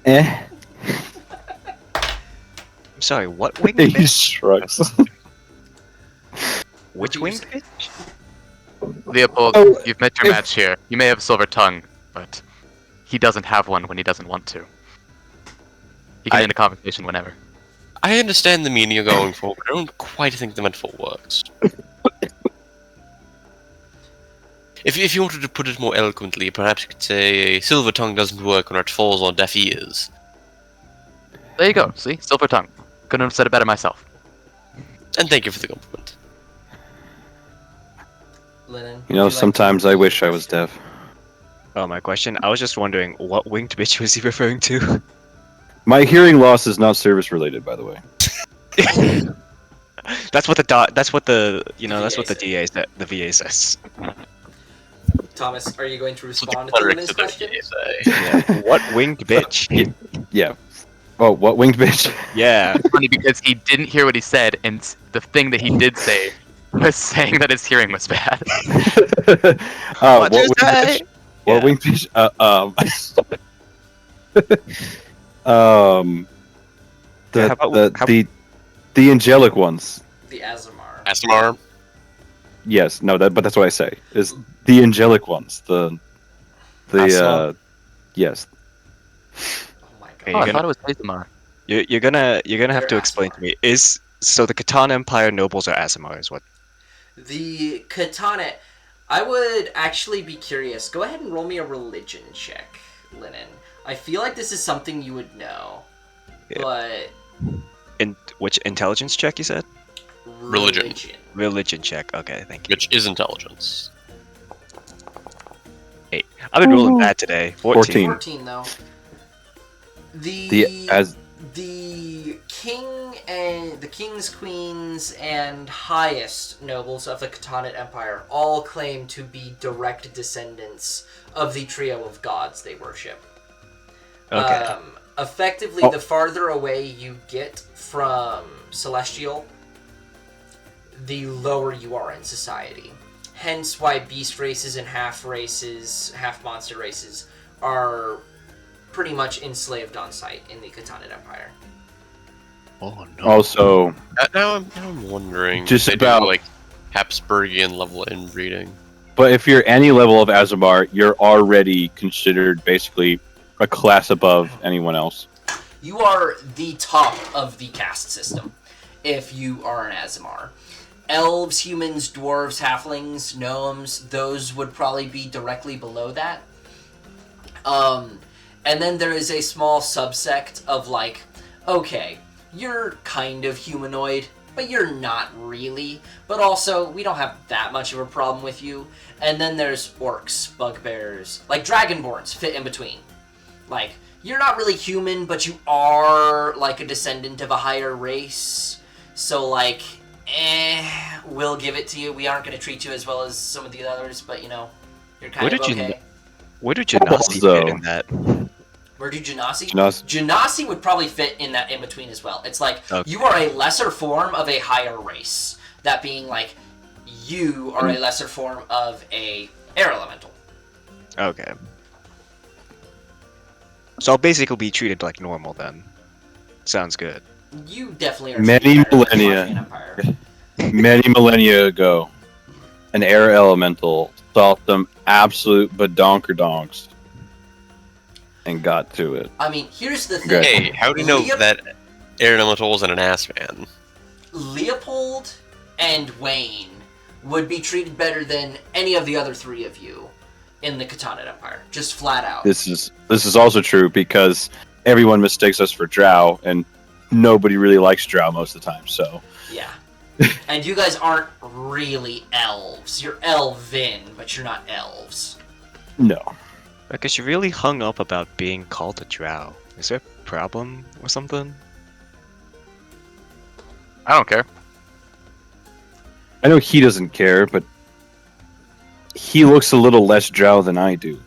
Eh. I'm sorry, what winged He bitch? shrugs. Which you winged say? bitch? Leopold, Oh, you've met your if- match here. You may have a silver tongue, but he doesn't have one when he doesn't want to. He can end a conversation whenever. I understand the meaning of going for, but I don't quite think the metaphor works. If you wanted to put it more eloquently, perhaps you could say silver tongue doesn't work when it falls on deaf ears. There you go. See, silver tongue. Couldn't have said it better myself. And thank you for the compliment. Lennon, You know, would like sometimes to- I wish I was deaf. Oh, my question? I was just wondering, what winged bitch was he referring to? My hearing loss is not service related, by the way. That's what the VA DA said. The VA says. Thomas, are you going to That's what respond the to clerics Linen's of the question? PA say. Yeah. What winged bitch? Yeah. Oh, what winged bitch? Yeah. It's funny because he didn't hear what he said, and the thing that he did say was saying that his hearing was bad. What you winged say? bitch? What Yeah. winged bitch? Um, Yeah, the how about- the angelic ones. The Azamar. Asimar. Yes, no, but that's what I say. Is the angelic ones. The Aslan? yes. Oh my Hey, Oh, god. I thought it was Azamar. you're gonna have They're to explain to Aasimar. me. So the Catan Empire nobles are Aasimar is what? The Katana. I would actually be curious. Go ahead and roll me a religion check, Linen. I feel like this is something you would know. Yeah. But. In which intelligence check you said? Religion. Religion check. Okay, thank you. Which is intelligence. I've been rolling bad today. 14. 14 though. The king and the kings, queens, and highest nobles of the Khatanate Empire all claim to be direct descendants of the trio of gods they worship. Okay. Effectively, the farther away you get from Celestial, the lower you are in society. Hence why beast races and half monster races, are pretty much enslaved on site in the Khatanate Empire. Oh no. Also, Now I'm wondering. Just if they about- do, like Habsburgian level inbreeding. but if you're any level of Azamar, you're already considered basically a class above anyone else. You are the top of the caste system if you are an Azamar. Elves, humans, dwarves, halflings, gnomes, those would probably be directly below that. And then there is a small subsect of like, okay, you're kind of humanoid, but you're not really. But also, we don't have that much of a problem with you. And then there's orcs, bugbears, like dragonborns fit in between. Like, you're not really human, but you are like a descendant of a higher race. So like, we'll give it to you. We aren't going to treat you as well as some of the others, but you know, you're kind Where of did you okay. Where do Genasi though. fit in that? Where do Genasi? Genasi. Genasi would probably fit in that in between as well. It's like, Okay. you are a lesser form of a higher race. That being like, you are a lesser form of a air elemental. Okay. So I'll basically be treated like normal then. Sounds good. You definitely are Many treated better than the millennia. Latvian Empire. Many millennia ago, an air elemental saw some absolute badonkerdonks and got to it. I mean, here's the thing. Good. Hey, how do you know that air elemental wasn't an ass man? Leopold and Wayne would be treated better than any of the other three of you in the Khatanate Empire. Just flat out. This is also true because everyone mistakes us for drow, and nobody really likes drow most of the time. So Yeah. And you guys aren't really elves. You're elven, but you're not elves. no, Because you really hung up about being called a drow. Is there a problem or something? I don't care. I know he doesn't care, but he looks a little less drow than I do.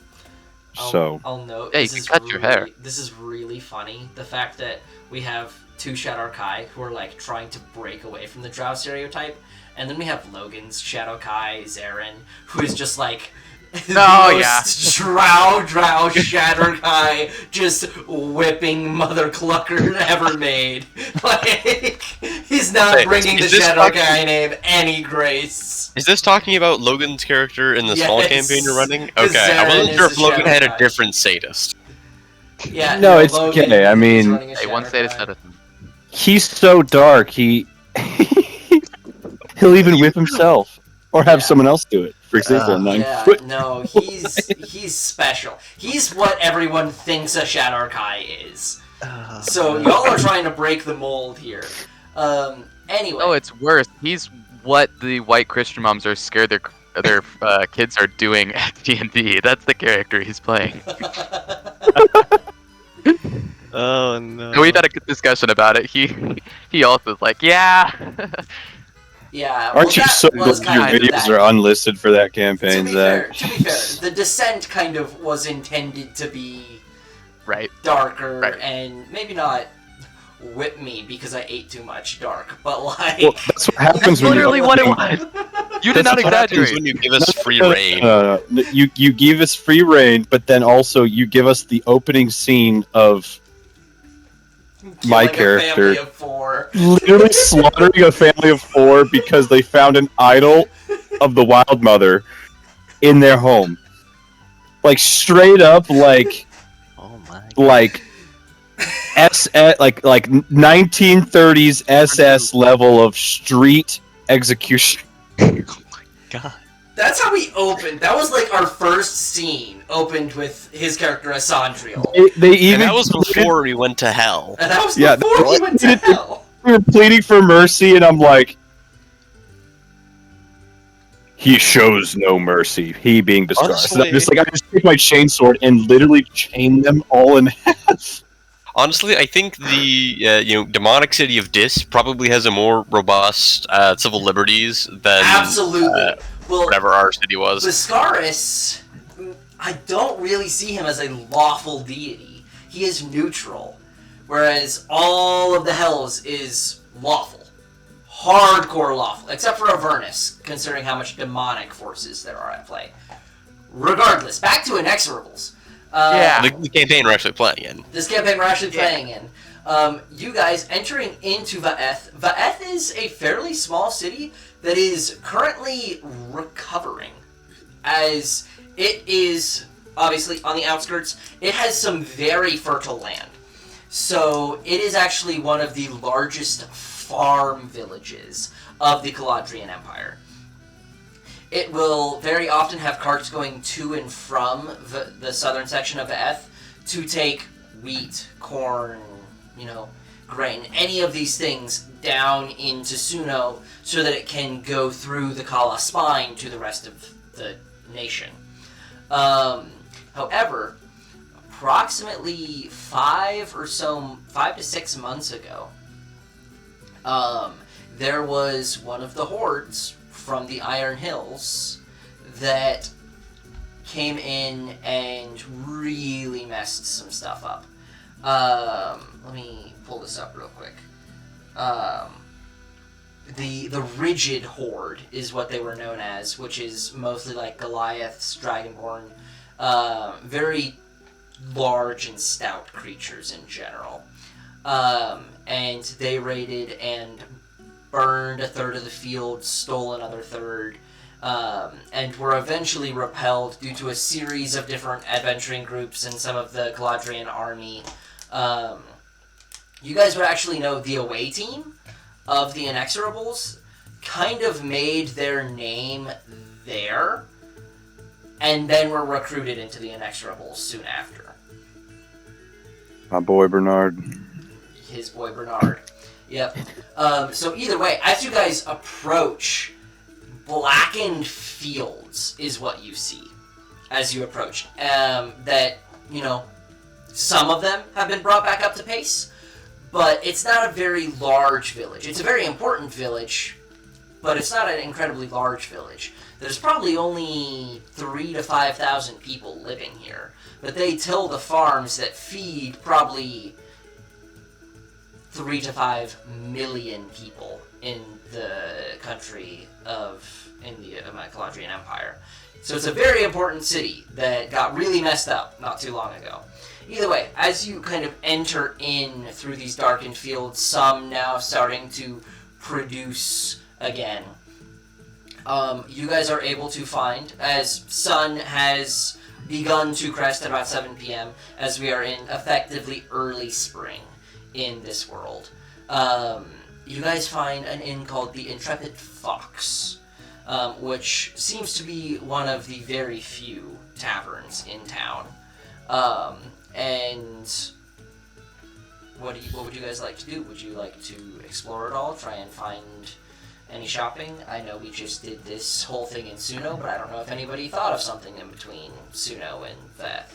So I'll note. Yeah, you this can is cut your hair. This is really funny. The fact that we have two Shadow Kai who are like trying to break away from the drow stereotype, and then we have Logan's Shadow Kai Zarin, who is just like the most drow Shadow Kai, just whipping mother clucker ever made. Like, he's not Hey, bringing the is this Shadow fucking- Kai name any grace. Is this talking about Logan's character in the small Yes, campaign you're running? 'cause Okay, I Zarin wasn't is sure the if Logan Shadow had Kai. a different sadist. Yeah, No, it's Logan okay. I is mean- running a Hey, one Shadow status Kai. citizen. he's so dark. He'll even whip himself or have Yeah. someone else do it. For example, nine Yeah, foot. no, he's special. He's what everyone thinks a Shadow Kai is. So y'all are trying to break the mold here. Anyway, Oh, it's worse. He's what the white Christian moms are scared their kids are doing at D&D. That's the character he's playing. Oh no. And we've had a good discussion about it. He also is like, yeah. Yeah, Aren't you that so was glad your kind of videos that. are unlisted for that campaign, Zach? To be fair, the Descent kind of was intended to be Right. darker Right. and maybe not whip me because I ate too much dark, but like Well, that's what happens That's when you literally what it was. You did That's not What happens exaggerate. when you give us free No, reign? you give us free reign, but then also you give us the opening scene of my killing a family character of 4. literally slaughtering a family of 4 because they found an idol of the Wild Mother in their home. Like straight up, like Oh my. SS, like 1930s SS level of street execution. Oh my god. That's how we opened. That was like our first scene. Opened with his character as Sandriel, They even And that was before we went to hell. and that was Yeah, before we went to hell. we were pleading for mercy, and I'm like, he shows no mercy. He being discussed. Honestly- I just take my chainsword and literally chain them all in half. Honestly, I think the demonic city of Dis probably has a more robust civil liberties than Absolutely. Well, whatever our city was. Viscaris, I don't really see him as a lawful deity. He is neutral, whereas all of the Hells is lawful. Hardcore lawful, except for Avernus, considering how much demonic forces there are at play. Regardless, back to Inexorables. Yeah. The campaign we're actually playing in. This campaign we're actually playing in. You guys entering into Vaeth. Vaeth is a fairly small city that is currently recovering, as it is obviously on the outskirts. It has some very fertile land. So it is actually one of the largest farm villages of the Caladrian Empire. It will very often have carts going to and from the southern section of Vaeth to take wheat, corn, grain, any of these things down into Suno so that it can go through the Kala spine to the rest of the nation. However, approximately 5 to 6 months ago, there was one of the hordes from the Iron Hills that came in and really messed some stuff up. Let me pull this up real quick. The Rigid Horde is what they were known as, which is mostly like Goliaths, Dragonborn, very large and stout creatures in general. And they raided and burned a third of the field, stole another third, and were eventually repelled due to a series of different adventuring groups and some of the Caladrian army. You guys would actually know the away team of the Inexorables kind of made their name there, and then were recruited into the Inexorables soon after. My boy Bernard. His boy Bernard. Yep. So either way, as you guys approach, blackened fields is what you see as you approach. That, some of them have been brought back up to pace, but it's not a very large village. It's a very important village, but it's not an incredibly large village. There's probably only 3,000 to 5,000 people living here, but they till the farms that feed probably 3 to 5 million people in the country in the Caladrian Empire. So it's a very important city that got really messed up not too long ago. Either way, as you kind of enter in through these darkened fields, some now starting to produce again, you guys are able to find, as sun has begun to crest at about 7 p.m., as we are in effectively early spring in this world. You guys find an inn called the Intrepid Fox, which seems to be one of the very few taverns in town. And what would you guys like to do? Would you like to explore it all? Try and find any shopping? I know we just did this whole thing in Suno, but I don't know if anybody thought of something in between Suno and Vaeth.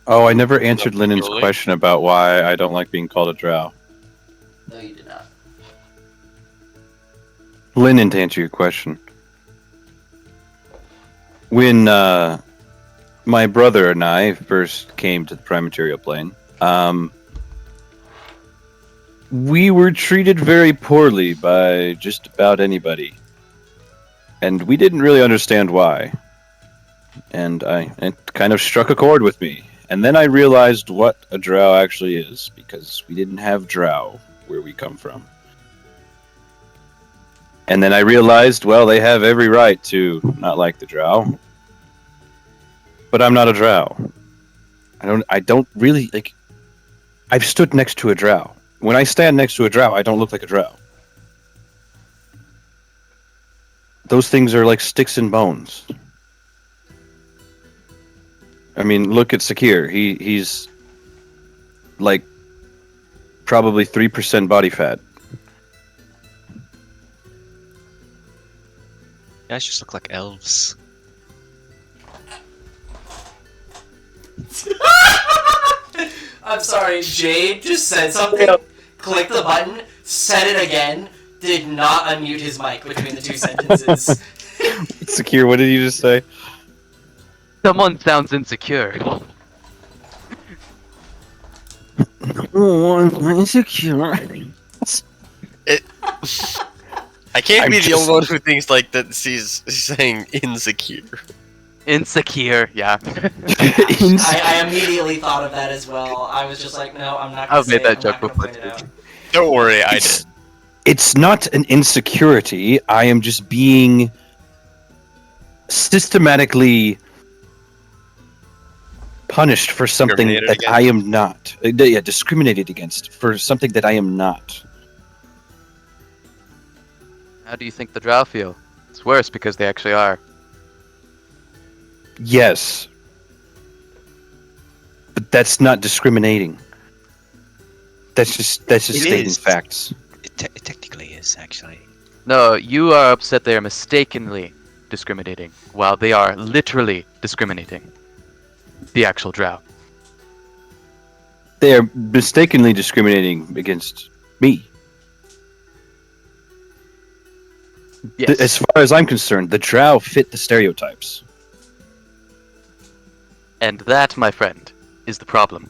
Oh, I never answered Lynnon's Really? question about why I don't like being called a drow. No, you did not. Lennon, to answer your question, when my brother and I first came to the prime material plane, we were treated very poorly by just about anybody, and we didn't really understand why. And it kind of struck a chord with me. And then I realized what a drow actually is, because we didn't have drow where we come from. And then I realized, well, they have every right to not like the drow. But I'm not a drow. I don't really, like, I've stood next to a drow. When I stand next to a drow, I don't look like a drow. Those things are like sticks and bones. I mean, look at Sakir. He's like probably 3% body fat. You guys just look like elves. I'm sorry, Jade just said something, clicked the button, said it again, did not unmute his mic between the two sentences. Sakir, what did you just say? Someone sounds insecure. Oh, I'm insecure. I can't I'm be the just- only one who thinks like that. She's saying insecure. Insecure, yeah. I immediately thought of that as well. I was just like, no, I'm not gonna I've say made that it, joke I'm not gonna before, point it out. Don't worry, I did. It's not an insecurity. I am just being systematically punished for something Discriminated that against? I am not. Yeah, discriminated against for something that I am not. How do you think the drow feel? It's worse because they actually are. Yes. But that's not discriminating. That's just It stating is. facts. It technically is, actually. No, you are upset they are mistakenly discriminating, while they are literally discriminating. The actual drow. They are mistakenly discriminating against me. Yes. As far as I'm concerned, the drow fit the stereotypes. And that, my friend, is the problem.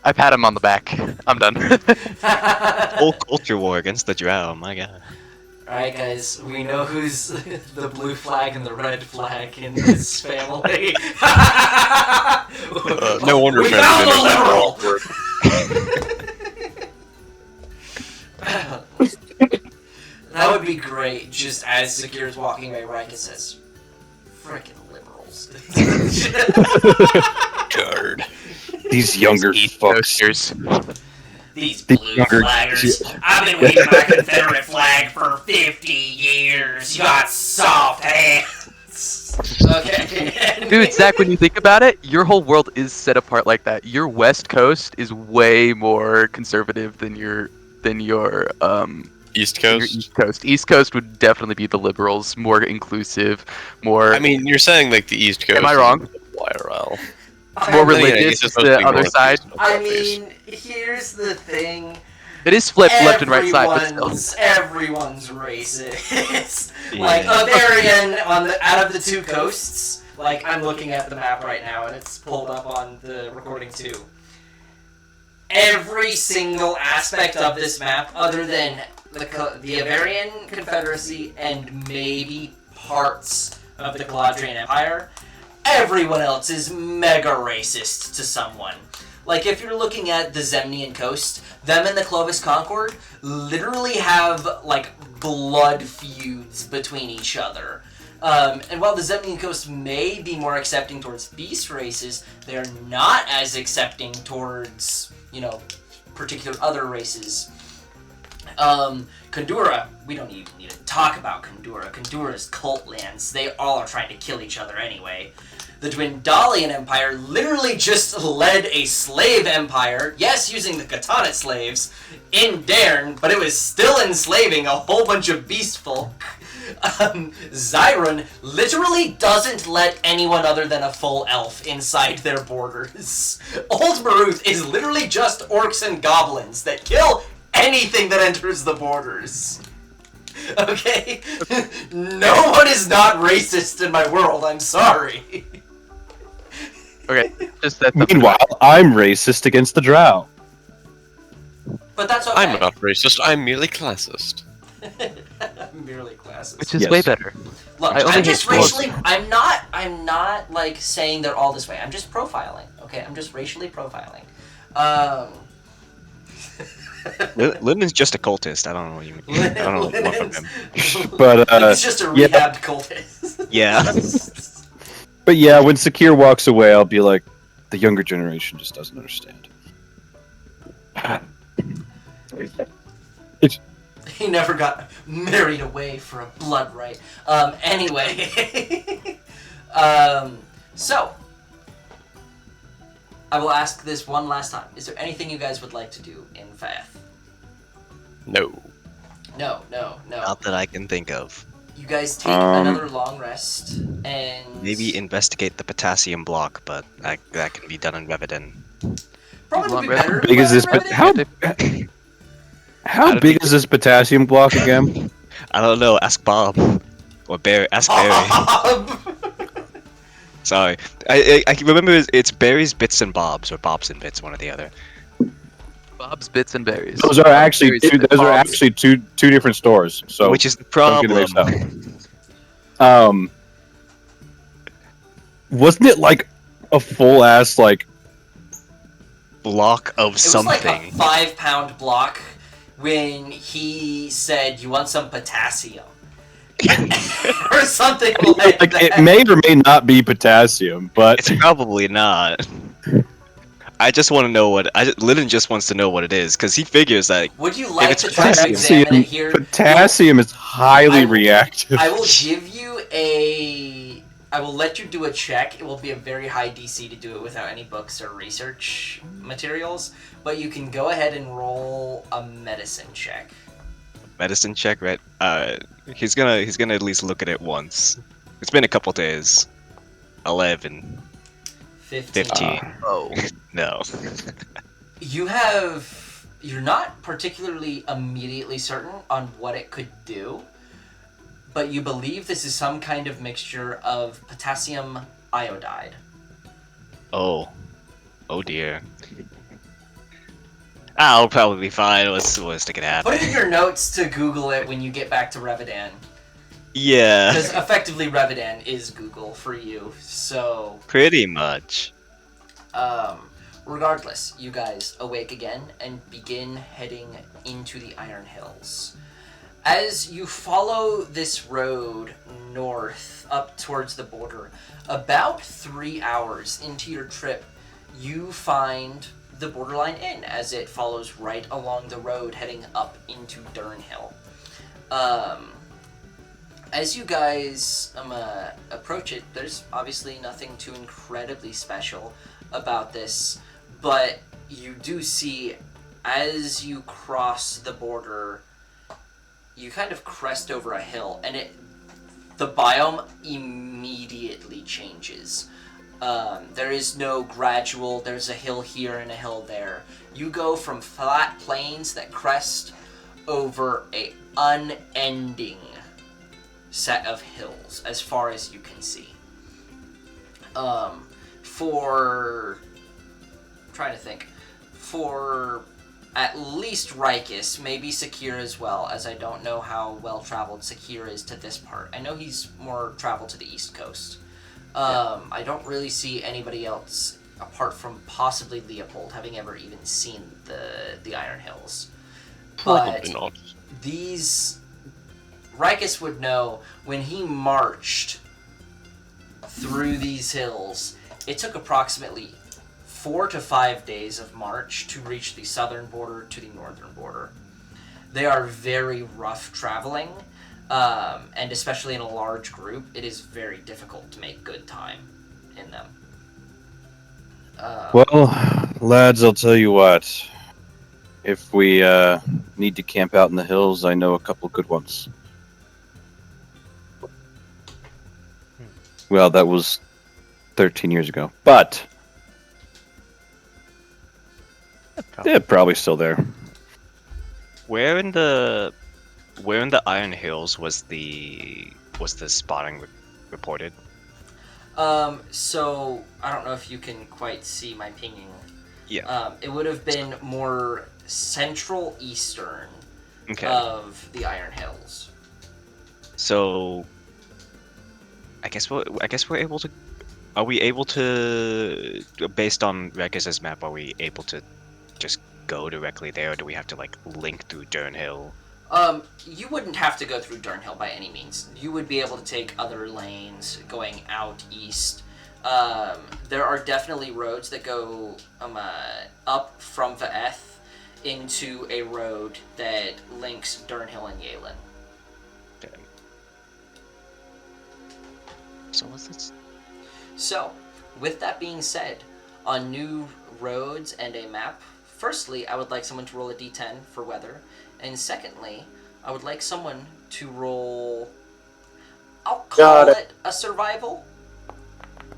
I pat him on the back. I'm done. Whole culture war against the drow, my god. Alright guys, we know who's the blue flag and the red flag in this family. No wonder we friends found dinner's the that liberal! awkward. That would be great, just as Sakir's walking away, Riken says, frickin' liberals. Guard. These younger fucks. Coasters. These The blue younger- flaggers. I've been waving my Confederate flag for 50 years. You got soft hands. Okay. Dude, Zach, when you think about it, your whole world is set apart like that. Your West Coast is way more conservative than your East your Coast. East Coast. East Coast would definitely be the liberals, more inclusive, more I mean, you're saying like the East Coast. Am I wrong? YRL. more Then again, religious East is to supposed to the be other more side. inclusive. I mean, here's the thing. It is flipped left and right side, but still. Everyone's racist. Yeah. Like Bavarian out of the two coasts. Like I'm looking at the map right now, and it's pulled up on the recording too. Every single aspect of this map, other than the Bavarian Confederacy and maybe parts of the Galadrian Empire, everyone else is mega racist to someone. Like, if you're looking at the Zemnian coast, them and the Clovis Concord literally have, like, blood feuds between each other. And while the Zemnian coast may be more accepting towards beast races, they're not as accepting towards, you know, particular other races. Kandura, we don't even need to talk about Kandura. Kandura's cult lands, they all are trying to kill each other anyway. The Dwendalian Empire literally just led a slave empire, yes, using the Khatanate slaves, in Dairn, but it was still enslaving a whole bunch of beast folk. Zyron literally doesn't let anyone other than a full elf inside their borders. Old Maruth is literally just orcs and goblins that kill anything that enters the borders. Okay? No one is not racist in my world, I'm sorry. Okay, just that. Meanwhile, I'm racist against the drow. But that's okay. I'm not racist. I'm merely classist. I'm merely classist. Which is Yes. way better. Look, I only I'm just hate dwarves. racially. I'm not like saying they're all this way. I'm just profiling. Okay, I'm just racially profiling. Lyndon's just a cultist. I don't know what you mean. I don't know what you want from him. But, It's just a yeah. rehabbed cultist. Yeah. But yeah, when Sakir walks away, I'll be like, the younger generation just doesn't understand. He never got married away for a blood right. Anyway. So, I will ask this one last time. Is there anything you guys would like to do in Fath? No. No. Not that I can think of. You guys take another long rest, and... Maybe investigate the potassium block, but that can be done in Reviden. Probably Long be rest. better. How big is this? Revenant. How don't big think- is this potassium block again? I don't know. Ask Bob or Barry. Ask Barry. Sorry, I remember it's Barry's Bits and Bobs or Bobs and Bits, one or the other. Bob's Bits and Berries. Those are actually Berries and those are Bob's. actually two different stores. So Which is the don't get it problem. mixed up. Wasn't it like a full ass like? Block of It was something. like a 5-pound block when he said, "You want some potassium?" or something like Like that. it may or may not be potassium, but It's probably not. I just want to know what. Lyndon just wants to know what it is because he figures that Would you like it's to try to examine potassium. it here? Potassium is highly reactive. I will give you a. I will let you do a check. It will be a very high DC to do it without any books or research materials, but you can go ahead and roll a medicine check. medicine check, right? He's gonna at least look at it once. It's been a couple days. 11, 15. Oh. No. You're not particularly immediately certain on what it could do, but you believe this is some kind of mixture of potassium iodide. Oh. Oh dear. I'll probably be fine. What's it gonna happen? Put it in your notes to Google it when you get back to Revidan. Yeah. Because effectively Revidan is Google for you, so... Pretty much. Regardless, you guys awake again and begin heading into the Iron Hills. As you follow this road north up towards the border, about 3 hours into your trip, you find the Borderline Inn as it follows right along the road heading up into Durnhill. As you guys approach it, there's obviously nothing too incredibly special about this, but you do see as you cross the border, you kind of crest over a hill, and the biome immediately changes. There is no gradual, there's a hill here and a hill there. You go from flat plains that crest over a unending set of hills as far as you can see. For at least Rikus, maybe Sakir as well, as I don't know how well traveled Sakir is to this part. I know he's more traveled to the East Coast. I don't really see anybody else apart from possibly Leopold having ever even seen the Iron Hills. Probably not. Rikus would know when he marched through these hills, it took approximately 4 to 5 days of march to reach the southern border to the northern border. They are very rough traveling, and especially in a large group, it is very difficult to make good time in them. Well, lads, I'll tell you what. If we need to camp out in the hills, I know a couple good ones. Well, that was 13 years ago, but yeah, probably still there. Where in the Iron Hills was the spotting reported? So I don't know if you can quite see my pinging. Yeah. It would have been more central eastern Okay. of the Iron Hills. So I guess we're able to. Are we able to, based on Regis' map, are we able to just go directly there, or do we have to like link through Durnhill? You wouldn't have to go through Durnhill by any means. You would be able to take other lanes going out east. There are definitely roads that go up from Vaeth into a road that links Durnhill and Yalen. Okay. So what's this? So, with that being said, on new roads and a map, firstly, I would like someone to roll a d10 for weather, and secondly, I would like someone to roll... I'll call it a survival,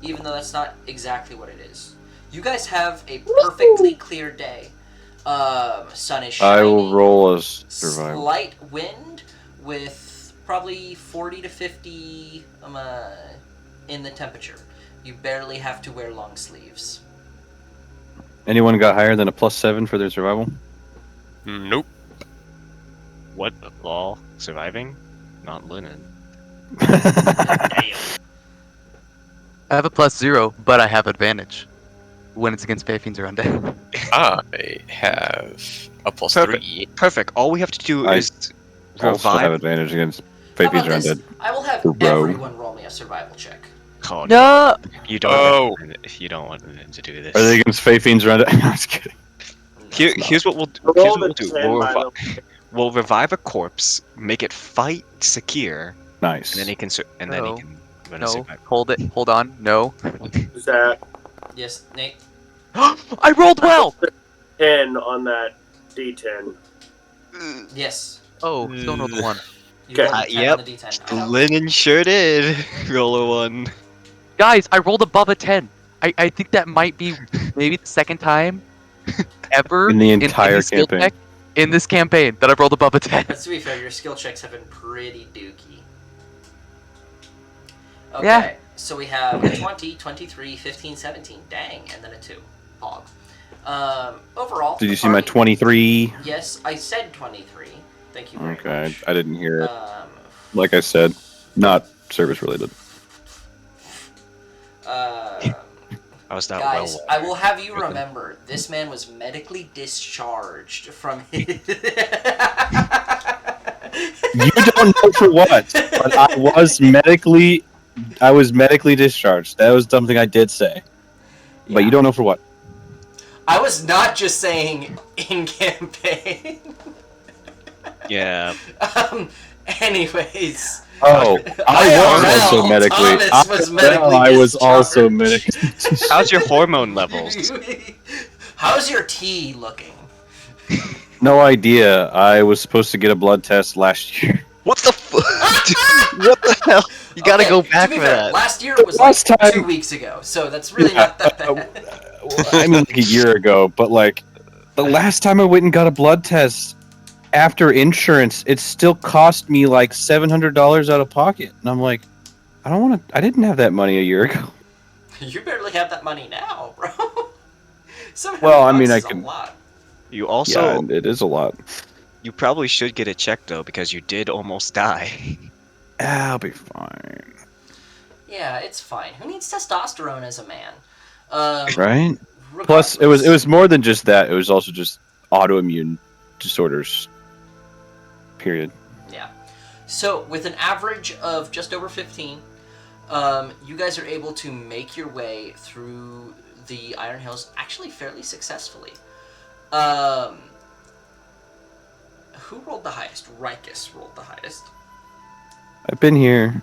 even though that's not exactly what it is. You guys have a perfectly clear day. Sun is shining. I will roll a survival. Slight wind with probably 40 to 50 in the temperature. You barely have to wear long sleeves. Anyone got higher than a +7 for their survival? Nope. What law? Surviving? Not linen. Damn. I have a +0, but I have advantage when it's against Fae Fiends or Undead. I have a +3. Perfect. All we have to do I is I also have revive. advantage against How Fabians about are this? undead. I will have Bro. everyone roll me a survival check. Oh, No! you don't. Oh. You don't want linen to do this. Are they against Fae Fiends or undead? I'm just kidding. Here's what we'll do. Roll Here's what the we'll do. 10 by the way. We'll revive a corpse, make it fight Sakir, Nice. and then he can No. run a No, survival. hold it. Hold on. No. Who's that? Yes, Nate. I rolled well! 10 on that D10. Yes. Oh, still know the one. You Okay. rolled a 10 Yep. on the d10. I know. Linen sure did. Roll a 1. Guys, I rolled above a 10. I think that might be maybe the second time ever In the entire this skill campaign. check in this campaign that I've rolled above a 10. But to be fair, your skill checks have been pretty dookie. Okay, Yeah. so we have a 20, 23, 15, 17. Dang, and then a 2. Hog. Overall... Did you the see my party- 23? Yes, I said 23. Thank you very Okay, much. I didn't hear it. Like Like I said, not service related. How's that guys, well? I will have you remember, this man was medically discharged from his... You don't know for what, but I was medically discharged. That was something I did say, but Yeah. you don't know for what. I was not just saying in campaign. Yeah. Anyways. Oh, I was IRL, also medically. Thomas was medically I was also discharged. medically. How's your hormone levels? How's your tea looking? No idea. I was supposed to get a blood test last year. What the fuck? What the hell? You gotta Okay, go to back be for fair, that. Last year was Last like time- 2 weeks ago, so that's really not that bad. I mean, like a year ago, but like the last time I went and got a blood test after insurance, it still cost me like $700 out of pocket, and I'm like, I don't want to. I didn't have that money a year ago. You barely have that money now, bro. Well, I mean, I $700 is can- a lot. You also, Yeah, it is a lot. you probably should get it checked though, because you did almost die. I'll be fine. Yeah, it's fine. Who needs testosterone as a man? Right? Plus, it was more than just that. It was also just autoimmune disorders. Period. Yeah. So, with an average of just over 15, you guys are able to make your way through the Iron Hills actually fairly successfully. Who rolled the highest? Rikus rolled the highest. I've been here.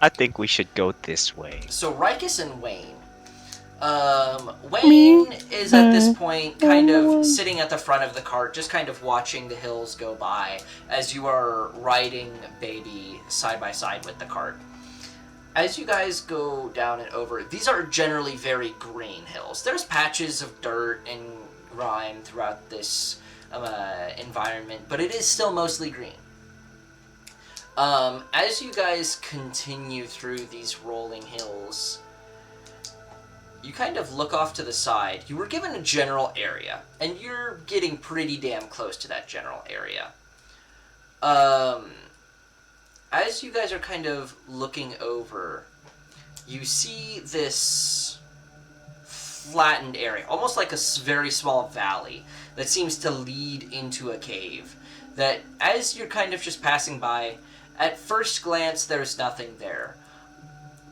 I think we should go this way. So, Rikus and Wayne, Wayne is at this point kind of sitting at the front of the cart, just kind of watching the hills go by as you are riding Baby side by side with the cart. As you guys go down and over, these are generally very green hills. There's patches of dirt and grime throughout this environment, but it is still mostly green. As you guys continue through these rolling hills, you kind of look off to the side. You were given a general area, and you're getting pretty damn close to that general area. As you guys are kind of looking over, you see this flattened area, almost like a very small valley that seems to lead into a cave. That as you're kind of just passing by, at first glance there's nothing there.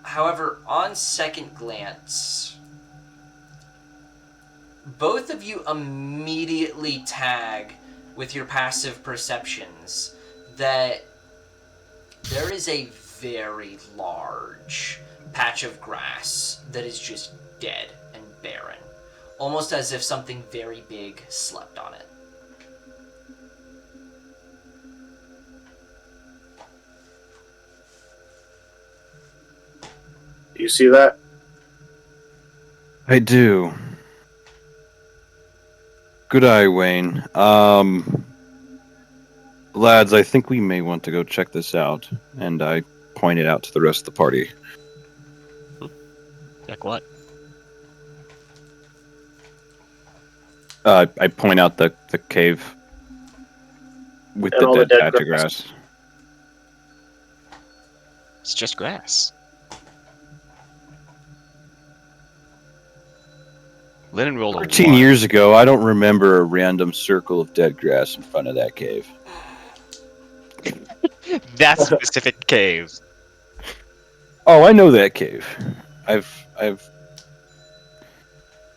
However, on second glance, both of you immediately tag with your passive perceptions that there is a very large patch of grass that is just dead and barren, almost as if something very big slept on it. Do you see that? I do. Good eye, Wayne. Lads, I think we may want to go check this out. And I pointed out to the rest of the party. Like what? I point out the cave with And all the the dead dead patch of grass. grass. It's just grass. Lennon rolled a 13 1. years ago, I don't remember a random circle of dead grass in front of that cave. That specific cave. Oh, I know that cave.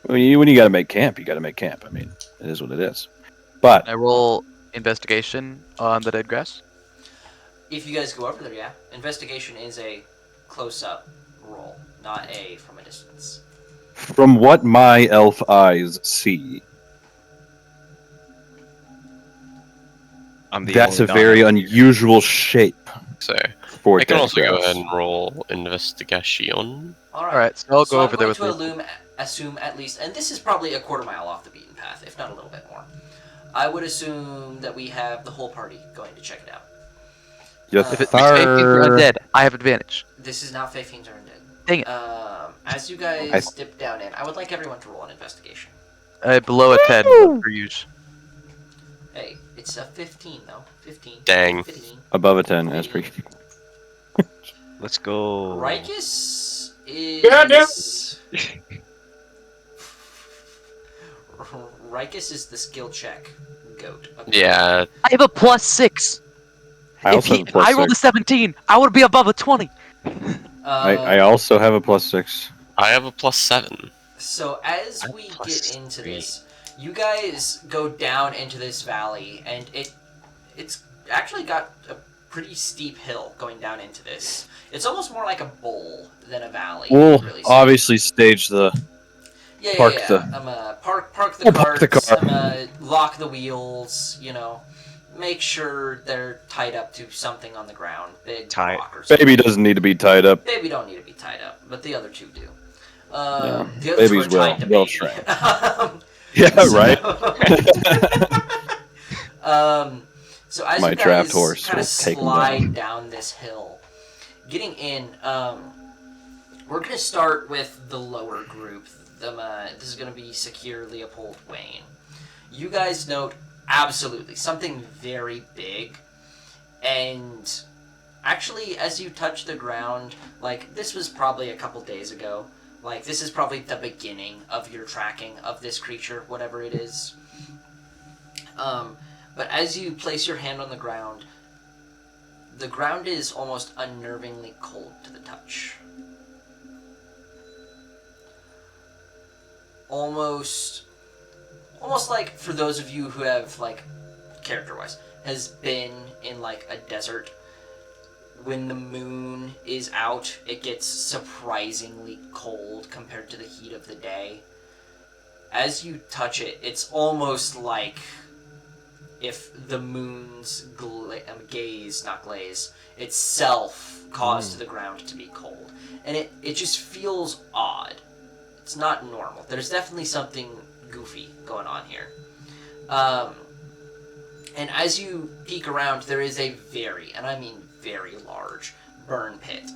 When you gotta make camp, you gotta make camp. I mean, it is what it is. But I roll investigation on the dead grass. If you guys go over there, yeah. Investigation is a close-up roll, not a from a distance. from what my elf eyes see, I'm the that's a only very non-elf here. unusual shape So for I can dead also go grass. ahead and roll investigation. Alright, so I'll go I'm over there going with to you. assume at least, and this is probably a quarter mile off the beaten path, if not a little bit more. I would assume that we have the whole party going to check it out. Yes, If If it's sir. undead, I have advantage. This is not Fae Fiends are Undead. Dang it. As you guys dip down in, I would like everyone to roll an investigation. Below a 10 Woo! for use. Hey, it's a 15 though. 15. Dang. 15. Above a 10, that's pretty. Let's go. Rikus is. Goddamn. Rikus is the skill check goat. Yeah, I have a +6. I also have a plus I rolled a 6. 17, I would be above a 20. I also have a plus 6. I have a +7. So as I'm we plus get into 3. this, you guys go down into this valley, and it's actually got a pretty steep hill going down into this. It's almost more like a bowl than a valley. We'll really. obviously stage the. park the- Park the We'll carts. park the car. Lock the wheels. Make sure they're tied up to something on the ground. Big Tie- rock or something. Baby doesn't need to be tied up. Baby don't need to be tied up, but the other two do. Yeah, The other babies two are tied to well baby. trained. Yeah, right. So as My you draft guys horse kind will of take 'em slide down this hill, getting in, we're gonna start with the lower group. This is gonna be Secure, Leopold, Wayne. You guys note absolutely something very big, and actually, as you touch the ground, like this was probably a couple days ago. Like this is probably the beginning of your tracking of this creature, whatever it is. But as you place your hand on the ground is almost unnervingly cold to the touch. Almost like for those of you who have, like, character-wise, has been in, like, a desert when the moon is out, it gets surprisingly cold compared to the heat of the day. As you touch it, it's almost like if the moon's glaze itself caused the ground to be cold. And it just feels odd. It's not normal. There's definitely something goofy going on here. And as you peek around, there is a very, and I mean very large, burn pit.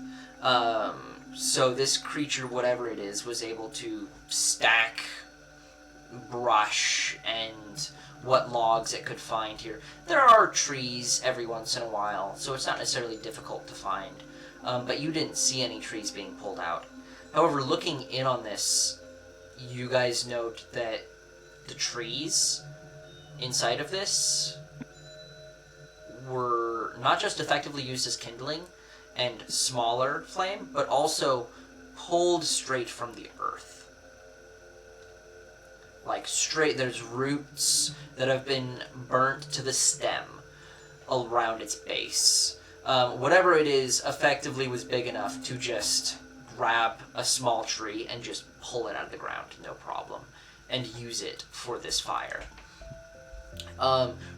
So this creature, whatever it is, was able to stack brush and what logs it could find here. There are trees every once in a while, so it's not necessarily difficult to find. But you didn't see any trees being pulled out. However, looking in on this, you guys note that the trees inside of this were not just effectively used as kindling and smaller flame, but also pulled straight from the earth. Like straight, there's roots that have been burnt to the stem around its base. Whatever it is effectively was big enough to just grab a small tree and just pull it out of the ground, no problem, and use it for this fire.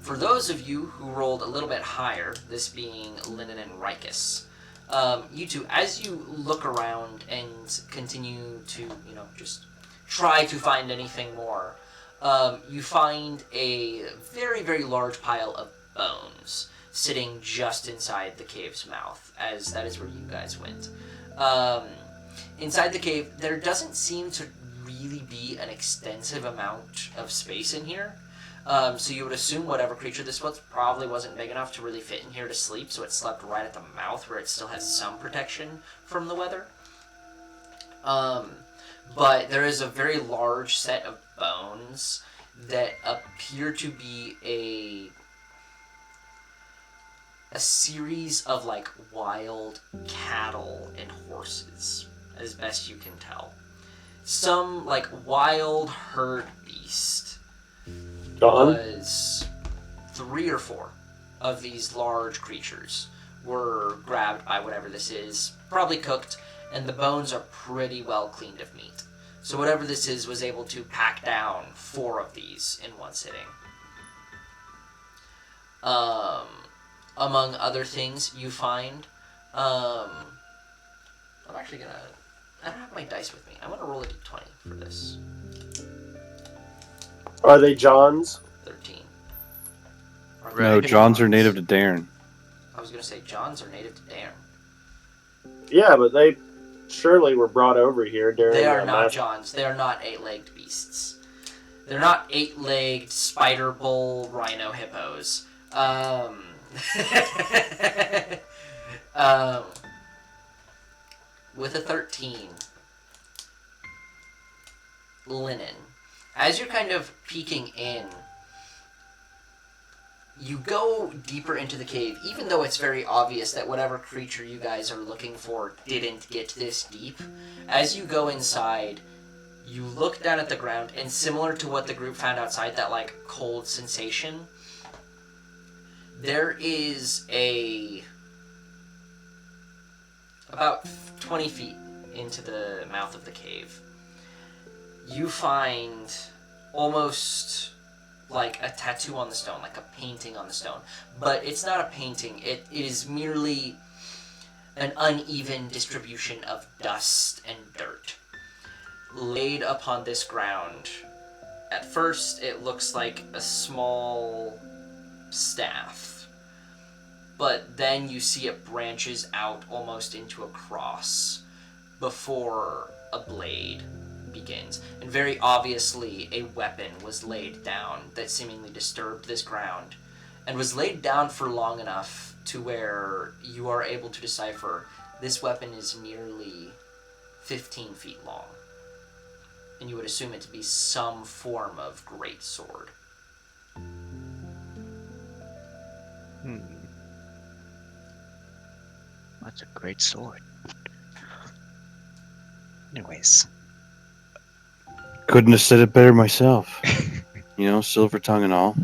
For those of you who rolled a little bit higher, this being Linen and Rikus, you two, as you look around and continue to, just try to find anything more, you find a very, very large pile of bones sitting just inside the cave's mouth, as that is where you guys went. Inside the cave, there doesn't seem to really be an extensive amount of space in here. So you would assume whatever creature this was probably wasn't big enough to really fit in here to sleep, so it slept right at the mouth where it still has some protection from the weather. But there is a very large set of bones that appear to be a series of, wild cattle and horses, as best you can tell. Some, wild herd beast. Was 3 or 4 of these large creatures were grabbed by whatever this is, probably cooked, and the bones are pretty well cleaned of meat. So whatever this is was able to pack down 4 of these in one sitting. Among other things you find, I'm actually gonna, I don't have my dice with me. I want to roll a d20 for this. Are they Johns? 13. No, Johns are native to Darren. I was going to say Johns are native to Darren. Yeah, but they surely were brought over here during... They are not Johns. They are not 8-legged beasts. They're not 8-legged spider bull rhino hippos. With a 13. Linen. As you're kind of peeking in, you go deeper into the cave, even though it's very obvious that whatever creature you guys are looking for didn't get this deep. As you go inside, you look down at the ground, and similar to what the group found outside, that, cold sensation, there is about 20 feet into the mouth of the cave, you find almost like a tattoo on the stone, like a painting on the stone. But it's not a painting, it is merely an uneven distribution of dust and dirt laid upon this ground. At first, it looks like a small staff, but then you see it branches out almost into a cross before a blade begins. And very obviously a weapon was laid down that seemingly disturbed this ground, and was laid down for long enough to where you are able to decipher this weapon is nearly 15 feet long. And you would assume it to be some form of great sword. That's a great sword. Anyways. Couldn't have said it better myself. Silver tongue and all.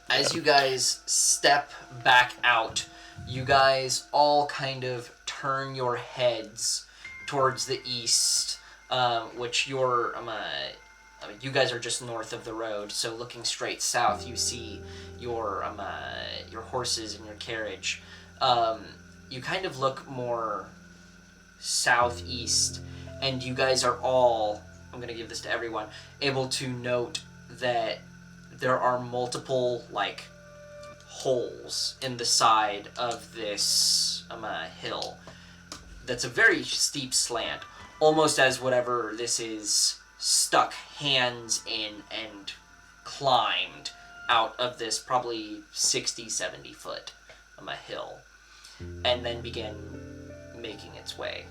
As you guys step back out, you guys all kind of turn your heads towards the east, which you guys are just north of the road, so looking straight south, you see your horses and your carriage. You kind of look more southeast, and you guys are all, I'm going to give this to everyone, able to note that there are multiple, like, holes in the side of this hill. That's a very steep slant, almost as whatever this is stuck hands in and climbed out of this probably 60-70 foot hill, and then began making its way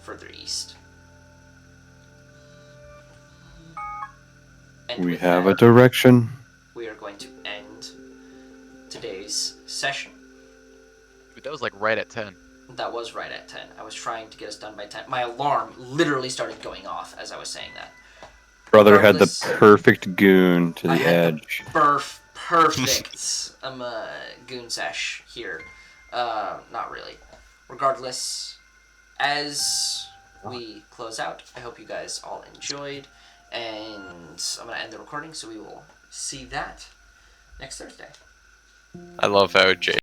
further east. And We with have that, a direction. we are going to end today's session. That was like right at 10. That was right at 10. I was trying to get us done by 10. My alarm literally started going off as I was saying that. Brother had the Regardless, perfect goon to the I had edge. the perfect goon sesh here. Not really. Regardless, as we close out, I hope you guys all enjoyed, and I'm going to end the recording, so we will see that next Thursday. I love how Jay